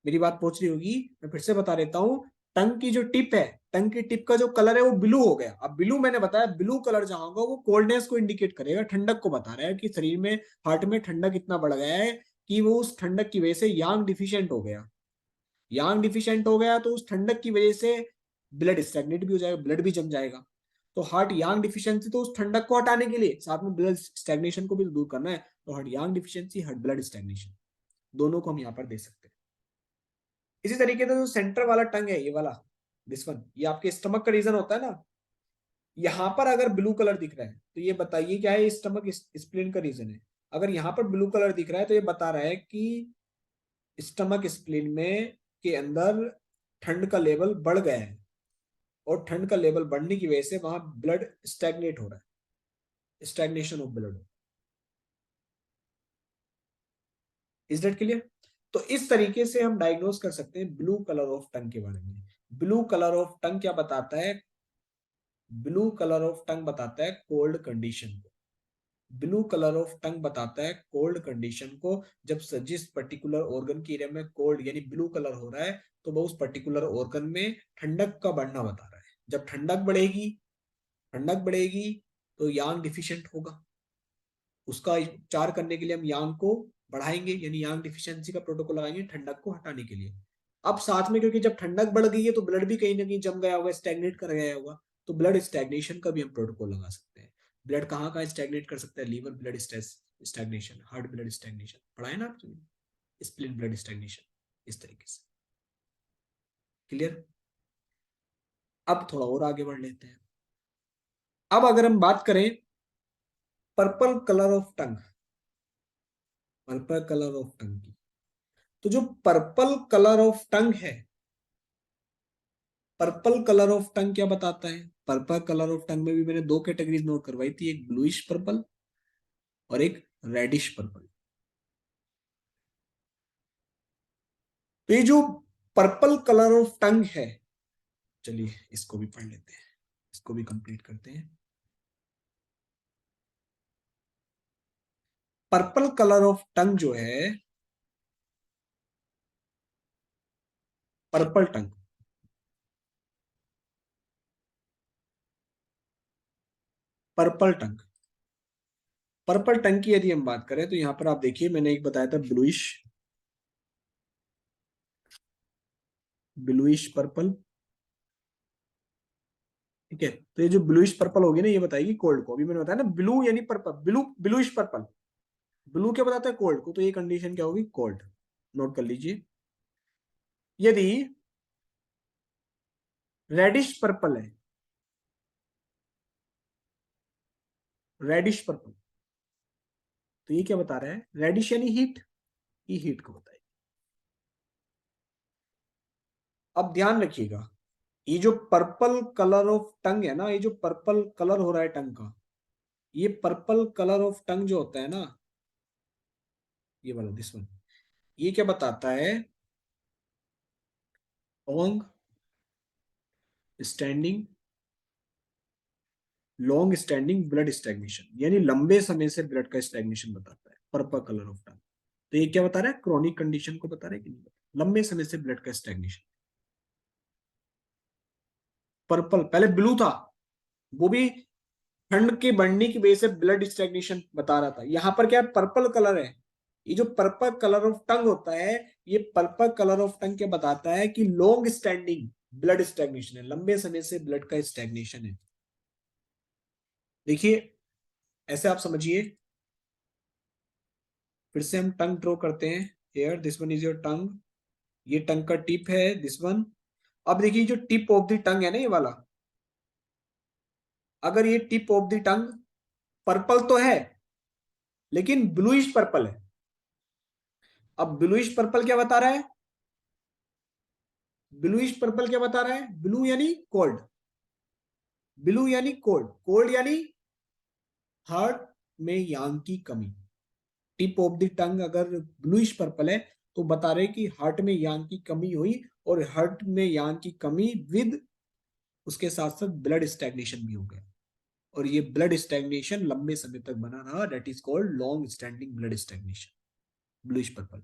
मेरी बात पहुंच रही होगी, मैं फिर से बता देता हूँ। टंग की जो टिप है, टंग की टिप का जो कलर है वो ब्लू हो गया। अब ब्लू मैंने बताया, ब्लू कलर जहां होगा वो कोल्डनेस को इंडिकेट करेगा, ठंडक को बता रहा है कि शरीर में, हार्ट में ठंडक इतना बढ़ गया है कि वो उस ठंडक की वजह से यांग डिफिशियंट हो गया। यांग डिफिशियंट हो गया तो उस ठंडक की वजह से ब्लड स्टैग्नेट भी हो जाएगा, ब्लड भी जम जाएगा। तो हार्ट यांग डिफिशियंसी, तो उस ठंडक को हटाने के लिए साथ में ब्लड स्टैग्नेशन को भी दूर करना है, तो हार्ट यांग डिफिशियंसी, हार्ट ब्लड स्टैग्नेशन, दोनों को हम यहाँ पर दे सकते हैं। इसी तरीके से जो सेंटर वाला टंग है, ये वाला, दिस वन, ये आपके स्टमक का रीजन होता है ना। यहाँ पर अगर ब्लू कलर दिख रहा है तो ये बताइए क्या है, स्टमक स्प्लेन का रीजन है। अगर यहाँ पर ब्लू कलर दिख रहा है तो ये बता रहा है कि स्टमक स्प्लीन में के अंदर ठंड का लेवल बढ़ गया है, और ठंड का लेवल बढ़ने की वजह से वहां ब्लड स्टैग्नेट हो रहा है, stagnation of blood. Is that clear? तो इस तरीके से हम डायग्नोस कर सकते हैं ब्लू कलर ऑफ टंग के बारे में। ब्लू कलर ऑफ टंग क्या बताता है? ब्लू कलर ऑफ टंग बताता है कोल्ड कंडीशन को। ब्लू कलर ऑफ टंग बताता है कोल्ड कंडीशन को। जब जिस पर्टिकुलर ऑर्गन की एरिया में कोल्ड यानी ब्लू कलर हो रहा है, तो वो उस पर्टिकुलर ऑर्गन में ठंडक का बढ़ना बता रहा है। जब ठंडक बढ़ेगी तो यांग डिफिशिएंट होगा। उसका उपचार करने के लिए हम यांग को बढ़ाएंगे, यानी यांग डिफिशियंसी का प्रोटोकॉल लगाएंगे ठंडक को हटाने के लिए। अब साथ में, क्योंकि जब ठंडक बढ़ गई है तो ब्लड भी कहीं ना कहीं जम गया होगा, स्टैग्नेट कर गया होगा, तो ब्लड स्टैग्नेशन का भी हम प्रोटोकॉल लगा सकते हैं। ब्लड कहाँ कहाँ स्टैग्नेट कर सकता है? Liver blood stagnation, heart blood stagnation पढ़ा है ना आपने, स्प्लीन ब्लड स्टैग्नेशन, इस तरीके से। क्लियर? अब थोड़ा और आगे बढ़ लेते हैं। अब अगर हम बात करें purple colour of tongue, purple colour of टंग की, तो जो पर्पल कलर ऑफ टंग है, पर्पल कलर ऑफ टंग क्या बताता है? पर्पल कलर ऑफ टंग में भी मैंने दो कैटेगरीज नोट करवाई थी, एक ब्लूइश पर्पल और एक रेडिश पर्पल। तो ये जो पर्पल कलर ऑफ टंग है, चलिए इसको भी पढ़ लेते हैं, इसको भी कंप्लीट करते हैं। पर्पल कलर ऑफ टंग जो है, पर्पल टंग, पर्पल टंग, पर्पल टंग की यदि हम बात करें तो यहां पर आप देखिए, मैंने एक बताया था ब्लूइश, ब्लूइश पर्पल। ठीक है, तो ये जो ब्लूइश पर्पल होगी ना, ये बताएगी कोल्ड को। अभी मैंने बताया ना ब्लू यानी पर्पल, ब्लूइश पर्पल, ब्लू क्या बताता है? कोल्ड को। तो ये कंडीशन क्या होगी? कोल्ड। नोट कर लीजिए। यदि रेडिश पर्पल है, रेडिश पर्पल, तो ये क्या बता रहा है? रेडिश यानी हीट, ये हीट को बताएगी। अब ध्यान रखिएगा, ये जो पर्पल कलर ऑफ टंग है ना, ये जो पर्पल कलर हो रहा है टंग का, ये पर्पल कलर ऑफ टंग जो होता है ना, ये वाला दिस वन, ये क्या बताता है? Long standing, long standing blood stagnation, यानी लंबे समय से ब्लड का स्टैग्नेशन बताता है पर्पल कलर ऑफ टंग। तो ये क्या बता रहा है? क्रॉनिक कंडीशन को बता रहा है कि नहीं? लंबे समय से ब्लड का स्टैग्नेशन। पर्पल पहले ब्लू था, वो भी ठंड के बढ़ने की वजह से ब्लड स्टैग्नेशन बता रहा था। यहां पर क्या है? पर्पल कलर है। ये जो पर्पल कलर ऑफ टंग होता है, ये पर्पल कलर ऑफ टंग क्या बताता है? कि लॉन्ग स्टैंडिंग ब्लड स्टैग्नेशन है, लंबे समय से ब्लड का स्टैग्नेशन है। देखिए, ऐसे आप समझिए, फिर से हम टंग ड्रॉ करते हैं। Here this one is your tongue, ये टंग का टिप है दिस वन। अब देखिए, जो टिप ऑफ द टंग है ना, ये वाला, अगर ये tip of the tongue purple तो है, लेकिन ब्लूइश पर्पल है। अब ब्लूइश पर्पल क्या बता रहा है? ब्लूइश पर्पल क्या बता रहा है? ब्लू यानी कोल्ड, ब्लू यानी कोल्ड, कोल्ड यानी हार्ट में यांग की कमी। टिप ऑफ द टंग अगर ब्लूइश पर्पल है, तो बता रहे कि हार्ट में यांग की कमी हुई, और हार्ट में यांग की कमी विद उसके साथ साथ ब्लड स्टैग्नेशन भी हो गया, और ये ब्लड स्टैग्नेशन लंबे समय तक बना रहा। That is called long standing blood stagnation, bluish purple.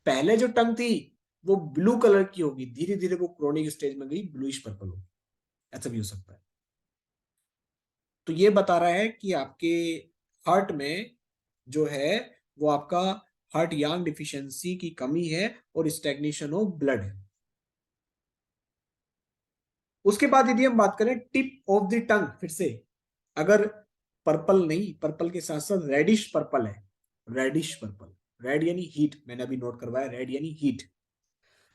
पहले जो टंग थी वो ब्लू कलर की होगी, धीरे धीरे वो क्रोनिक स्टेज में गई, ब्लूइश पर्पल होगी। ऐसा भी हो सकता है। तो ये बता रहा है कि आपके हार्ट में जो है, वो आपका हार्ट यांग डिफिशियंसी की कमी है और स्टैग्नेशन ऑफ ब्लड है। उसके बाद यदि हम बात करें टिप ऑफ द टंग, फिर से अगर पर्पल नहीं, पर्पल के साथ साथ रेडिश पर्पल है, रेडिश पर्पल, रेड यानी हीट, मैंने अभी नोट करवाया, रेड यानी हीट।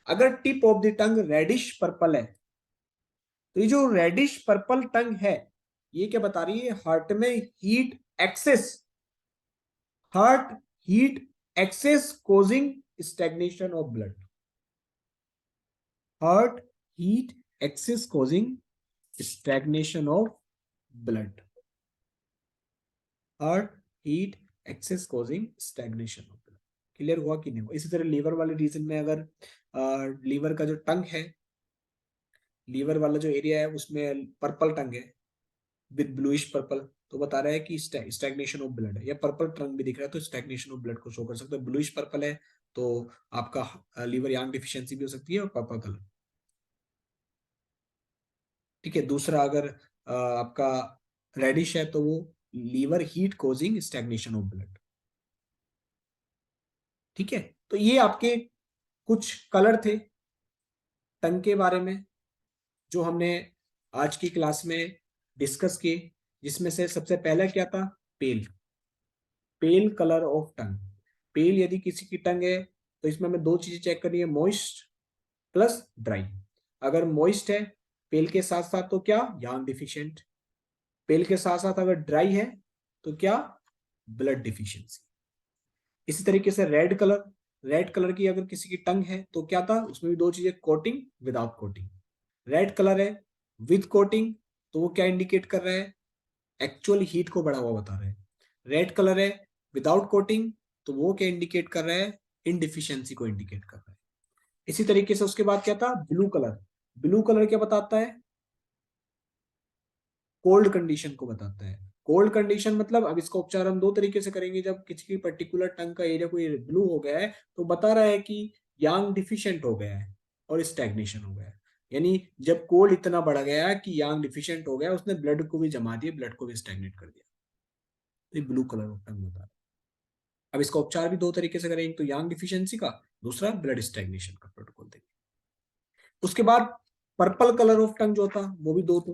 अगर tip of the tongue reddish purple है, तो ये जो रेडिश पर्पल टंग है, ये क्या बता रही है? हार्ट में heat excess, heart heat excess causing stagnation of blood, heart heat excess causing stagnation of blood, heart heat excess causing stagnation of blood. Clear हुआ कि नहीं हुआ? इसी तरह लीवर वाले रीजन में अगर लीवर का जो टंग है, लीवर वाला जो एरिया है उसमें पर्पल टंग है विद ब्लूइश पर्पल, तो बता रहा है कि स्टैग्नेशन ऑफ ब्लड है। या पर्पल टंग भी दिख रहा है तो स्टैग्नेशन ऑफ ब्लड को शो कर सकता है। ब्लूइश पर्पल है तो आपका लीवर यांग डिफिशियंसी भी हो सकती है, और पर्पल कलर। ठीक है। दूसरा अगर आपका रेडिश है तो वो liver heat causing stagnation of blood. ठीक है। तो ये आपके कुछ कलर थे टंग के बारे में जो हमने आज की क्लास में डिस्कस किए, जिसमें से सबसे पहला क्या था? पेल, पेल कलर ऑफ टंग। पेल यदि किसी की टंग है तो इसमें हमें दो चीजें चेक करनी है, मॉइस्ट प्लस ड्राई। अगर मॉइस्ट है पेल के साथ साथ तो क्या? यांग डिफिशिएंट। पेल के साथ साथ अगर ड्राई है तो क्या? Blood deficiency. इसी तरीके से रेड कलर, रेड कलर की अगर किसी की टंग है तो क्या था? उसमें भी दो चीजें, coating without coating. Red colour है विद कोटिंग तो वो क्या इंडिकेट कर रहा है? एक्चुअल हीट को बढ़ा हुआ बता रहा है। रेड कलर है विदाउट कोटिंग तो वो क्या इंडिकेट कर रहा है? इनडिफिशियंसी को इंडिकेट कर रहा है। इसी तरीके से उसके बाद क्या था? Blue colour. ब्लू कलर क्या बताता है? कोल्ड कंडीशन को बताता है। कोल्ड कंडीशन मतलब, अब इसका उपचार हम दो तरीके से करेंगे। जब किसी की पर्टिकुलर टंग का एरिया कोई ब्लू हो गया है तो बता रहा है कि यांग डिफिशिएंट हो गया है और स्टैग्नेशन हो गया है। यानी जब कोल्ड इतना बढ़ गया कि यांग डिफिशिएंट हो गया, उसने ब्लड को भी जमा दिया, ब्लड को भी स्टैग्नेट कर दिया। तो ये ब्लू कलर ऑफ टंग होता है। अब इसका उपचार भी दो तरीके से करेंगे, तो यांग डिफिशियंसी का, दूसरा ब्लड स्टैग्नेशन का प्रोटोकॉल देंगे। उसके बाद पर्पल कलर ऑफ टंग जो था वो भी दो थे,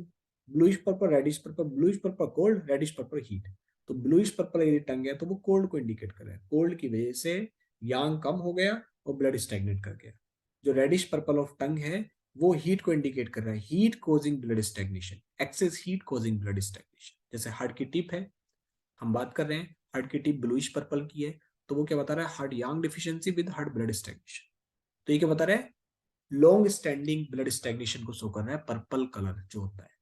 bluish purple, reddish purple. Bluish purple cold, reddish purple heat. तो ब्लूइश पर्पल यदि टंग है तो वो कोल्ड को इंडिकेट कर रहा है, कोल्ड की वजह से यांग कम हो गया और ब्लड स्टैग्नेट कर गया। जो रेडिश पर्पल ऑफ टंग है वो हीट को इंडिकेट कर रहा है, heat causing blood stagnation, excess heat causing blood stagnation. जैसे हार्ट की टिप है, हम बात कर रहे हैं हार्ट की टिप ब्लूइश पर्पल की है, तो वो क्या बता रहा है? Heart Yang deficiency with heart blood stagnation. तो ये क्या बता रहा है? लॉन्ग स्टैंडिंग ब्लड स्टैग्नेशन को शो कर रहा है पर्पल कलर जो होता है।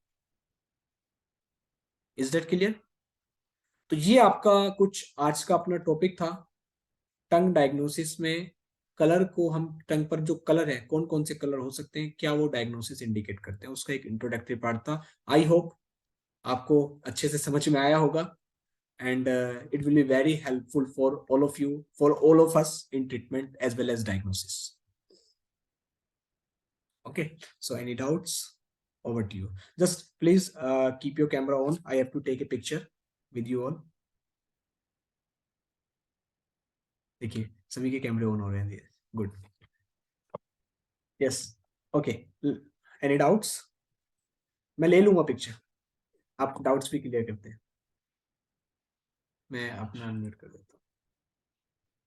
Is that clear? तो ये आपका कुछ आज का अपना टॉपिक था। टंग डायग्नोसिस में कलर को, हम टंग पर जो कलर है, कौन कौन से कलर हो सकते हैं, क्या वो डायग्नोसिस इंडिकेट करते हैं, उसका एक इंट्रोडक्टरी पार्ट था। आई होप आपको अच्छे से समझ में आया होगा, and it will be very helpful for all of you, for all of us in treatment as well as diagnosis. Okay, so any doubts? Over to you. Just please keep your camera on. I have to take a picture with you all. देखिए सभी के कैमरे on हो रहे हैं। Good, yes, okay. Any doubts? मैं ले लूंगा पिक्चर, आप डाउट्स भी क्लियर करते हैं। मैं अपना अनम्यूट कर देता हूँ।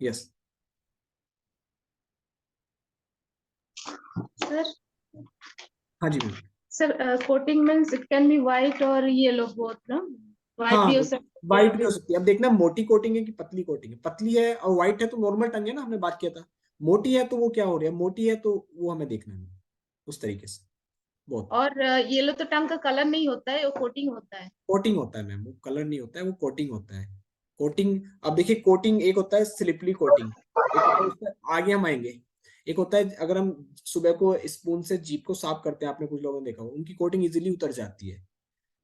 यस सर, हाँ जी ma'am. Sir coating means it can be white और येलो बोथ ना? वाइट हाँ, भी हो सकता है, व्हाइट येलो भी भी हो हो सकती है। अब देखना मोटी कोटिंग है कि पतली कोटिंग है। पतली है और व्हाइट है तो नॉर्मल टंग है ना, हमने बात किया था। मोटी है तो वो क्या हो रहा है? मोटी है तो वो हमें देखना है उस तरीके से। बहुत और येलो तो टंग का कलर नहीं होता है, वो कोटिंग होता है। कोटिंग होता है मैम, वो कलर नहीं होता है, वो कोटिंग होता है। कोटिंग, अब देखिए कोटिंग एक होता है स्लिपली कोटिंग, एक होता है उसमें आगे हम आएंगे। एक होता है अगर हम सुबह को स्पून से जीप को साफ करते हैं, आपने कुछ लोगों ने देखा होगा उनकी कोटिंग इजीली उतर जाती है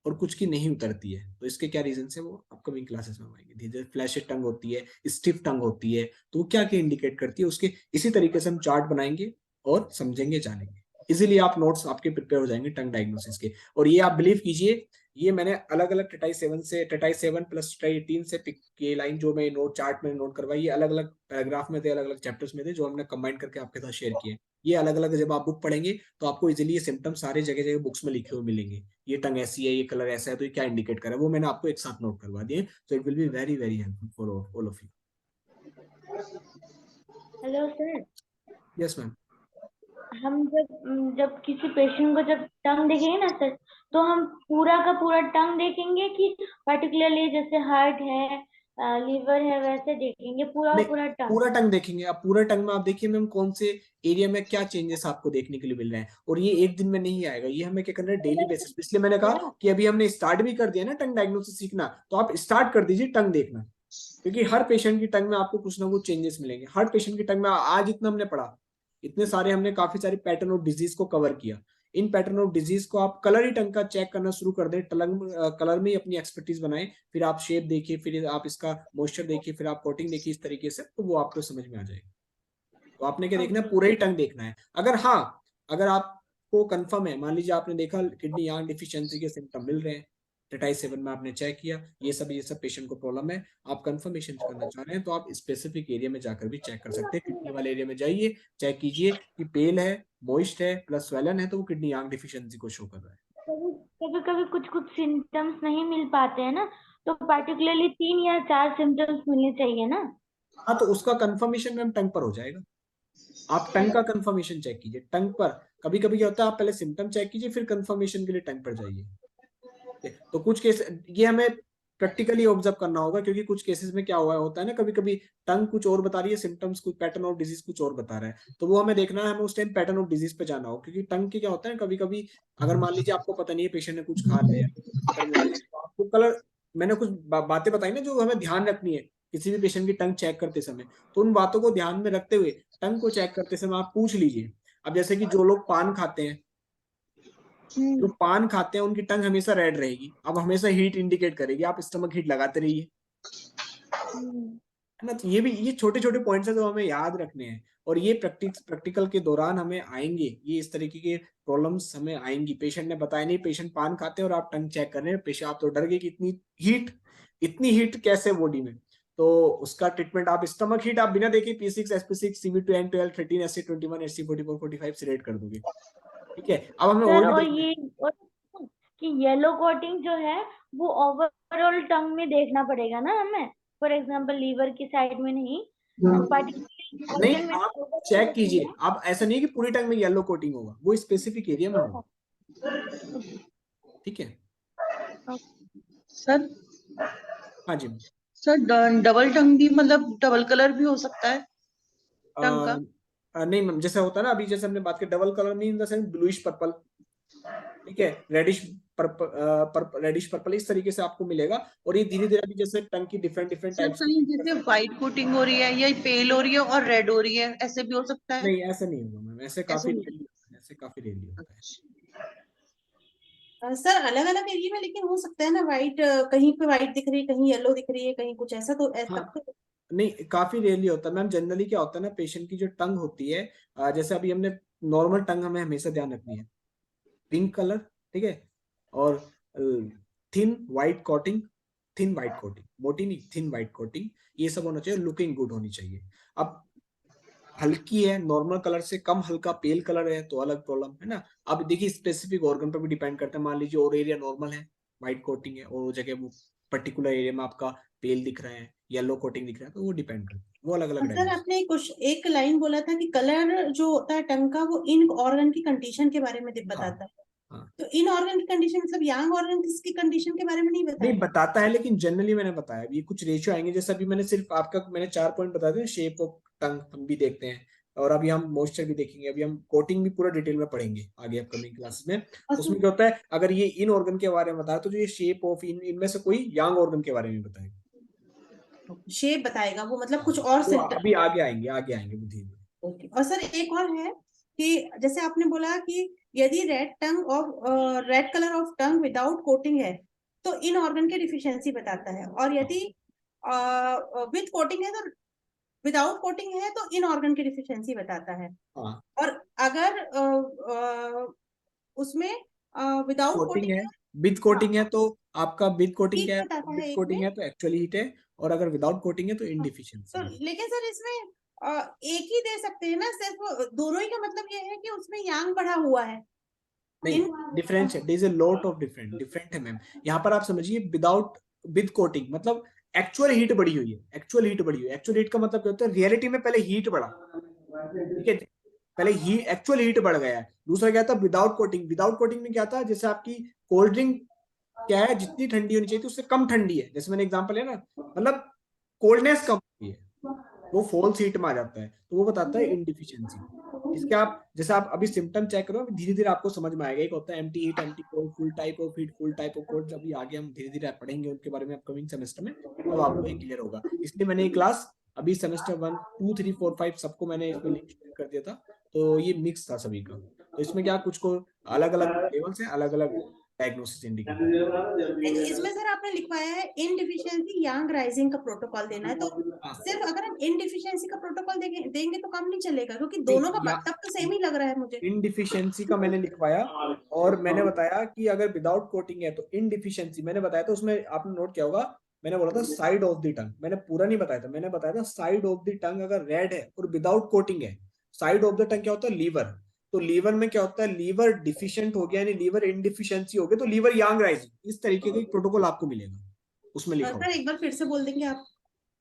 और कुछ की नहीं उतरती है। तो इसके क्या रीजन है वो अपकमिंग क्लासेस में हम आएंगे। धीरे धीरे फ्लैश टंग होती है, स्टिफ टंग होती है, तो वो क्या क्या इंडिकेट करती है उसके, इसी तरीके से हम चार्ट बनाएंगे और समझेंगे जानेंगे। इजीली आप नोट्स आपके प्रिपेयर हो जाएंगे टंग डायग्नोसिस के। और ये आप बिलीव कीजिए, ये मैंने अलग अलग टेटाई 7 से, टेटाई 7 प्लस टेटाई 18 से पिक ये लाइन जो मैं नोट चार्ट में नोट करवाई, ये अलग अलग पैराग्राफ में थे, अलग अलग चैप्टर्स में थे, जो हमने कंबाइन करके आपके साथ शेयर किए। ये अलग अलग जब आप बुक पढ़ेंगे तो आपको इजीली ये सिम्टम सारे जगह जगह बुक्स में लिखे हुए मिलेंगे। ये टंग ऐसी है, ये कलर ऐसा है, तो ये क्या इंडिकेट कर रहा है, वो मैंने आपको एक साथ नोट करवा दिए। So it will be very very helpful for all of you. Hello sir, yes ma'am. हम जब जब किसी पेशेंट को जब टंग देखेंगे ना सर, तो हम पूरा का पूरा टंग देखेंगे कि पर्टिकुलरली जैसे हार्ट है लीवर है वैसे देखेंगे, पूरा नहीं, पूरा टंग। पूरा टंग देखेंगे। अब पूरा टंग में आप देखिए मैम कौन से एरिया में क्या चेंजेस आपको देखने के लिए मिल रहे हैं, और ये एक दिन में नहीं आएगा, ये हमें क्या करना है डेली बेसिस। इसलिए मैंने कहा कि अभी हमने स्टार्ट भी कर दिया ना टंग डायग्नोसिस सीखना, तो आप स्टार्ट कर दीजिए टंग देखना, क्योंकि हर पेशेंट की टंग में आपको कुछ ना कुछ चेंजेस मिलेंगे। हर पेशेंट की टंग में आज इतना हमने पढ़ा, इतने सारे हमने काफी सारे पैटर्न ऑफ डिजीज को कवर किया। इन पैटर्न ऑफ डिजीज को आप कलर ही टंग का चेक करना शुरू कर दें, कलर में ही अपनी एक्सपर्टीज बनाएं, फिर आप शेप देखिए, फिर आप इसका मॉइस्चर देखिए, फिर आप कोटिंग देखिए, इस तरीके से तो वो आपको समझ में आ जाएगा। तो आपने क्या देखना है, पूरा ही टंग देखना है। अगर हाँ, अगर आपको कंफर्म है, मान लीजिए आपने देखा किडनी आयरन डिफिशियंसी के सिम्टम मिल रहे हैं, टेटाइस 7 में आपने चेक किया, ये सब पेशेंट को प्रॉब्लम है, आप कंफर्मेशन करना चाह रहे हैं, तो आप स्पेसिफिक एरिया में जाकर भी चेक कर सकते हैं। किडनी वाले एरिया में जाइए, चेक कीजिए कि पेल है, मॉइस्ट है, प्लस स्वेलन है, तो वो किडनी आयरन डिफिशियंसी को शो कर रहा है। कभी कभी कुछ कुछ सिम्टम्स नहीं मिल पाते हैं ना, तो पर्टिकुलरली 3 या 4 सिम्टम्स मिलने चाहिए ना। हाँ, तो उसका कंफर्मेशन मैम टंग पर हो जाएगा। आप टंग का कंफर्मेशन चेक कीजिए टंग पर। कभी कभी क्या होता है, आप पहले सिम्टम चेक कीजिए, फिर कंफर्मेशन के लिए टंग पर जाइए। तो कुछ केस ये हमें प्रैक्टिकली ऑब्जर्व करना होगा, क्योंकि कुछ केसेस में क्या हुआ होता है ना, कभी कभी टंग कुछ और बता रही है, सिम्टम्स कुछ, पैटर्न ऑफ डिजीज कुछ और बता रहा है, तो वो हमें देखना है, हमें उस टाइम पैटर्न ऑफ डिजीज पे जाना हो। क्योंकि टंग के क्या होता है ना, कभी कभी अगर मान लीजिए आपको पता नहीं है पेशेंट ने कुछ खा लिया, कलर मिला लिया, तो आपको कलर, मैंने कुछ बातें बताई ना जो हमें ध्यान रखनी है किसी भी पेशेंट की टंग चेक करते समय, तो उन बातों को ध्यान में रखते हुए टंग को चेक करते समय आप पूछ लीजिए। अब जैसे कि जो लोग पान खाते हैं, जो पान खाते हैं उनकी टंग हमेशा रेड रहेगी, अब हमेशा हीट इंडिकेट करेगी, आप स्टमक हीट लगाते रहिए, है ना। तो ये छोटे छोटे पॉइंट्स है जो हमें याद रखने हैं, और ये प्रैक्टिकल के दौरान हमें आएंगे, ये इस तरीके के प्रॉब्लम्स हमें आएंगी। पेशेंट ने बताया नहीं, पेशेंट पान खाते हैं और आप टंग चेक कर रहे हैं, पेशेंट आप तो डर गए कि इतनी हीट कैसे बॉडी में। तो उसका ट्रीटमेंट आप स्टमक हीट आप बिना देखे P6 SP6 CV2 N12 13 SC21 SC44 45 से रेट कर दोगे, ठीक है। अब हमें सर और भी और देखना है। ये और कि येलो कोटिंग जो है वो ओवरऑल टंग में देखना पड़ेगा ना हमें, फॉर एग्जांपल लीवर की साइड में नहीं, पर्टिकुलर नहीं, ऑर्गन में आप overall चेक कीजिए, देखेंगे। आप ऐसा नहीं है कि पूरी टंग में येलो कोटिंग होगा, वो स्पेसिफिक एरिया में होगा, ठीक है। सर हाँ जी। सर डबल टंग भी मतलब डबल कलर भी हो सकता है टंग का? नहीं मैम, जैसे होता है ना, अभी जैसे हमने बात की double colour mean in the sense bluish purple, ठीक है, रेडिश पर्पल इस तरीके से आपको मिलेगा। और ये धीरे धीरे अभी जैसे टंग की डिफरेंट डिफरेंट सर टाइप्स कहीं जैसे व्हाइट कोटिंग हो रही है या पेल हो रही है और रेड हो रही है, ऐसे भी हो सकता है? नहीं, ऐसे नहीं होगा मैम, ऐसे ऐसे काफी नहीं। रेयरली होता है, ऐसे काफी रेयरली होता है। सर अलग अलग एरिया में लेकिन हो सकता है ना, वाइट कहीं पे वाइट दिख रही है, कहीं येलो दिख रही है, कहीं कुछ ऐसा, तो हाँ, तब तो नहीं, काफी रेयरली होता है मैम। जनरली क्या होता है ना, पेशेंट की जो टंग होती है, जैसे अभी हमने नॉर्मल टंग हमें हमेशा ध्यान रखनी है, पिंक कलर, ठीक है, और thin white coating, thin white coating, मोटी नहीं, थिन वाइट कोटिंग, ये सब होना चाहिए, लुकिंग गुड होनी चाहिए। अब हल्की है, नॉर्मल कलर से कम हल्का पेल कलर है तो अलग प्रॉब्लम है ना। अब देखिए स्पेसिफिक ऑर्गन पर भी डिपेंड करता है, मान लीजिए और एरिया नॉर्मल है, व्हाइट कोटिंग है, और वो जगह वो पर्टिकुलर एरिया में आपका पेल दिख रहा है, येलो कोटिंग दिख रहा है, तो वो डिपेंड करता है, वो अलग अलग सर डायग्नोसिस। आपने एक लाइन बोला था कि कलर जो होता है टंग का वो इन ऑर्गन की कंडीशन के बारे में हाँ, बताता है, हाँ, तो इन ऑर्गन की कंडीशन मतलब यंग ऑर्गन की कंडीशन के बारे में नहीं नहीं बताया? बताता है, लेकिन जनरली मैंने बताया ये कुछ रेशियो आएंगे, जैसे अभी मैंने सिर्फ आपका मैंने 4 पॉइंट बता दिए, शेप ऑफ टंग हम भी देखते हैं, और अभी हम मॉइस्चर भी देखेंगे, अभी हम कोटिंग भी पूरा डिटेल में पढ़ेंगे आगे अपकमिंग क्लासेस में। और उसमें क्या होता है, अगर ये इन ऑर्गन के बारे में बताया, तो जो ये शेप ऑफ इनमें से कोई यंग ऑर्गन के बारे में बताएगा, शेप बताएगा वो, मतलब कुछ और वो सिम्टम। अभी आगे आएंगे वो धीरे धीरे। ओके। और सर एक और है कि जैसे आपने बोला कि यदि red colour of tongue without coating है तो इन ऑर्गन की डिफिशियंसी बताता है, और यदि विथ कोटिंग है तो विदाउट कोटिंग है तो इन ऑर्गन की डिफिशियंसी बताता है। हाँ, और अगर उसमें विदाउट कोटिंग कोटिंग है, है, विद हाँ, कोटिंग है तो आपका विद कोटिंग हीट क्या है, बताता विद है एक में। कोटिंग है तो एक्चुअली हीट है, और अगर विदाउट कोटिंग है तो हाँ, इनडिफिशियंसी तो है। लेकिन सर इसमें एक ही दे सकते हैं ना, सिर्फ दोनों ही का मतलब ये है कि उसमें यांग बढ़ा हुआ है नहीं, इन। डिफरेंस है, there is a lot of different है मैम। यहाँ पर आप समझिए विदाउट विद कोटिंग मतलब एक्चुअल हीट बढ़ी हुई है, एक्चुअल हीट बढ़ी हुई है। एक्चुअल हीट का मतलब क्या होता है, रियलिटी में पहले हीट बढ़ा, ठीक है, पहले ही एक्चुअल हीट बढ़ गया है। दूसरा क्या था, विदाउट कोटिंग, विदाउट कोटिंग में क्या था, जैसे आपकी कोल्ड ड्रिंक क्या है, जितनी ठंडी होनी चाहिए थी उससे कम ठंडी है, जैसे मैंने एग्जांपल है ना, मतलब कोल्डनेस कम होती है, वो फॉल्स हीट में आ जाता है, तो वो बताता है इनडिफिशियंसी। इसके आप जैसे आप अभी सिम्टम चेक करो, धीरे धीरे आपको समझ में आएगा। एक होता है empty heat, empty cold, full type of heat, full type of cold. अभी आगे हम धीरे धीरे पढ़ेंगे उनके बारे में अपकमिंग सेमेस्टर में, तो आपको ये क्लियर होगा। इसलिए मैंने ये क्लास अभी सेमेस्टर 1, 2, 3, 4, 5 सबको मैंने इसमें लिंक शेयर कर दिया था, तो ये मिक्स था सभी का। तो इसमें क्या कुछ को अलग अलग लेवल से अलग अलग डायग्नोसिस इंडिकेटर। इसमें सर आपने लिखवाया है इनडिफिशियंसी यांग राइजिंग का प्रोटोकॉल देना है, तो सिर्फ अगर हम इनडिफिशियंसी का प्रोटोकॉल देंगे तो काम नहीं चलेगा, क्योंकि दोनों का तब तो सेम ही लग रहा है मुझे। इनडिफिशियंसी का मैंने लिखवाया, और मैंने बताया कि अगर विदाउट कोटिंग है तो इनडिफिशियंसी मैंने बताया था। उसमें आपने नोट किया होगा, मैंने बोला था साइड ऑफ द टंग, मैंने पूरा नहीं बताया था, मैंने बताया था साइड ऑफ द टंग अगर रेड है और विदाउट कोटिंग है। साइड ऑफ द टंग क्या होता है? लीवर। तो लीवर में क्या होता है? लीवर डिफिशिएंट हो गया यानी लीवर इनडिफिशियंसी हो गया, तो लीवर यांग राइजिंग। इस तरीके का एक प्रोटोकॉल आपको मिलेगा, उसमें लिखा सर हुआ एक बार फिर से बोल देंगे आप?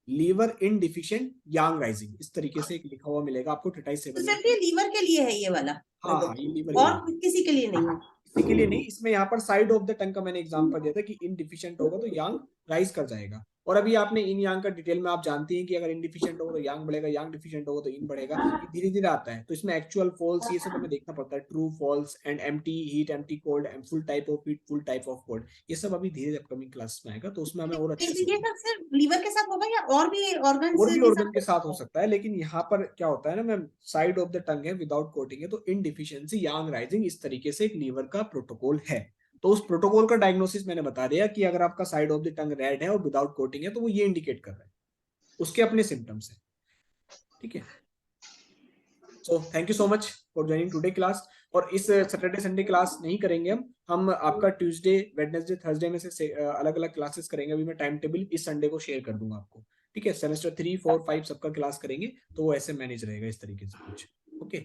लीवर इनडिफिशिएंट यांग राइजिंग, इस तरीके से एक लिखा हुआ मिलेगा आपको तो 27 सिर्फ ये लीवर के लिए है ये वाला, हाँ हाँ, ये लीवर और किसी के लिए नहीं है? किसी के लिए नहीं। इसमें यहाँ पर साइड ऑफ द टंग का मैंने एग्जांपल दिया था कि इनडिफिशिएंट होगा तो यांग राइज कर जाएगा। और अभी आपने इन यांग का डिटेल में आप जानती हैं कि अगर इनडिफिशिएंट होगा तो यांग बढ़ेगा, यांग डिफिशिएंट होगा तो इन बढ़ेगा। ये धीरे धीरे आता है, तो इसमें एक्चुअल फॉल्स ये सब हमें देखना पड़ता है, true false and empty heat, empty cold, and full type of heat, full type of cold. ये सब अभी धीरे अपकमिंग क्लास में आएगा, तो उसमें हमें और अच्छे से ये सर सिर्फ लीवर के साथ होगा या और भी ऑर्गन और भी ऑर्गन के साथ हो सकता है। लेकिन यहाँ पर क्या होता है ना मैम, साइड ऑफ द टंग है विदाउट कोटिंग है, तो इनडिफिशियंसी यांग राइजिंग, इस तरीके से एक लीवर का प्रोटोकॉल है। तो उस प्रोटोकॉल का डायग्नोसिस मैंने बता दिया कि अगर आपका side of the tongue red है और विदाउट कोटिंग है तो वो ये इंडिकेट कर रहा है, उसके अपने सिम्टम्स है। ठीक है, so thank you so much for joining today class. और इस सैटरडे संडे क्लास नहीं करेंगे हम आपका ट्यूसडे, वेडनेसडे, थर्सडे में से अलग अलग क्लासेस करेंगे। अभी मैं टाइम टेबल इस संडे को शेयर कर दूंगा आपको। ठीक है, सेमेस्टर 3, 4, 5 सबका क्लास करेंगे, तो वो ऐसे मैनेज रहेगा इस तरीके से कुछ। ओके।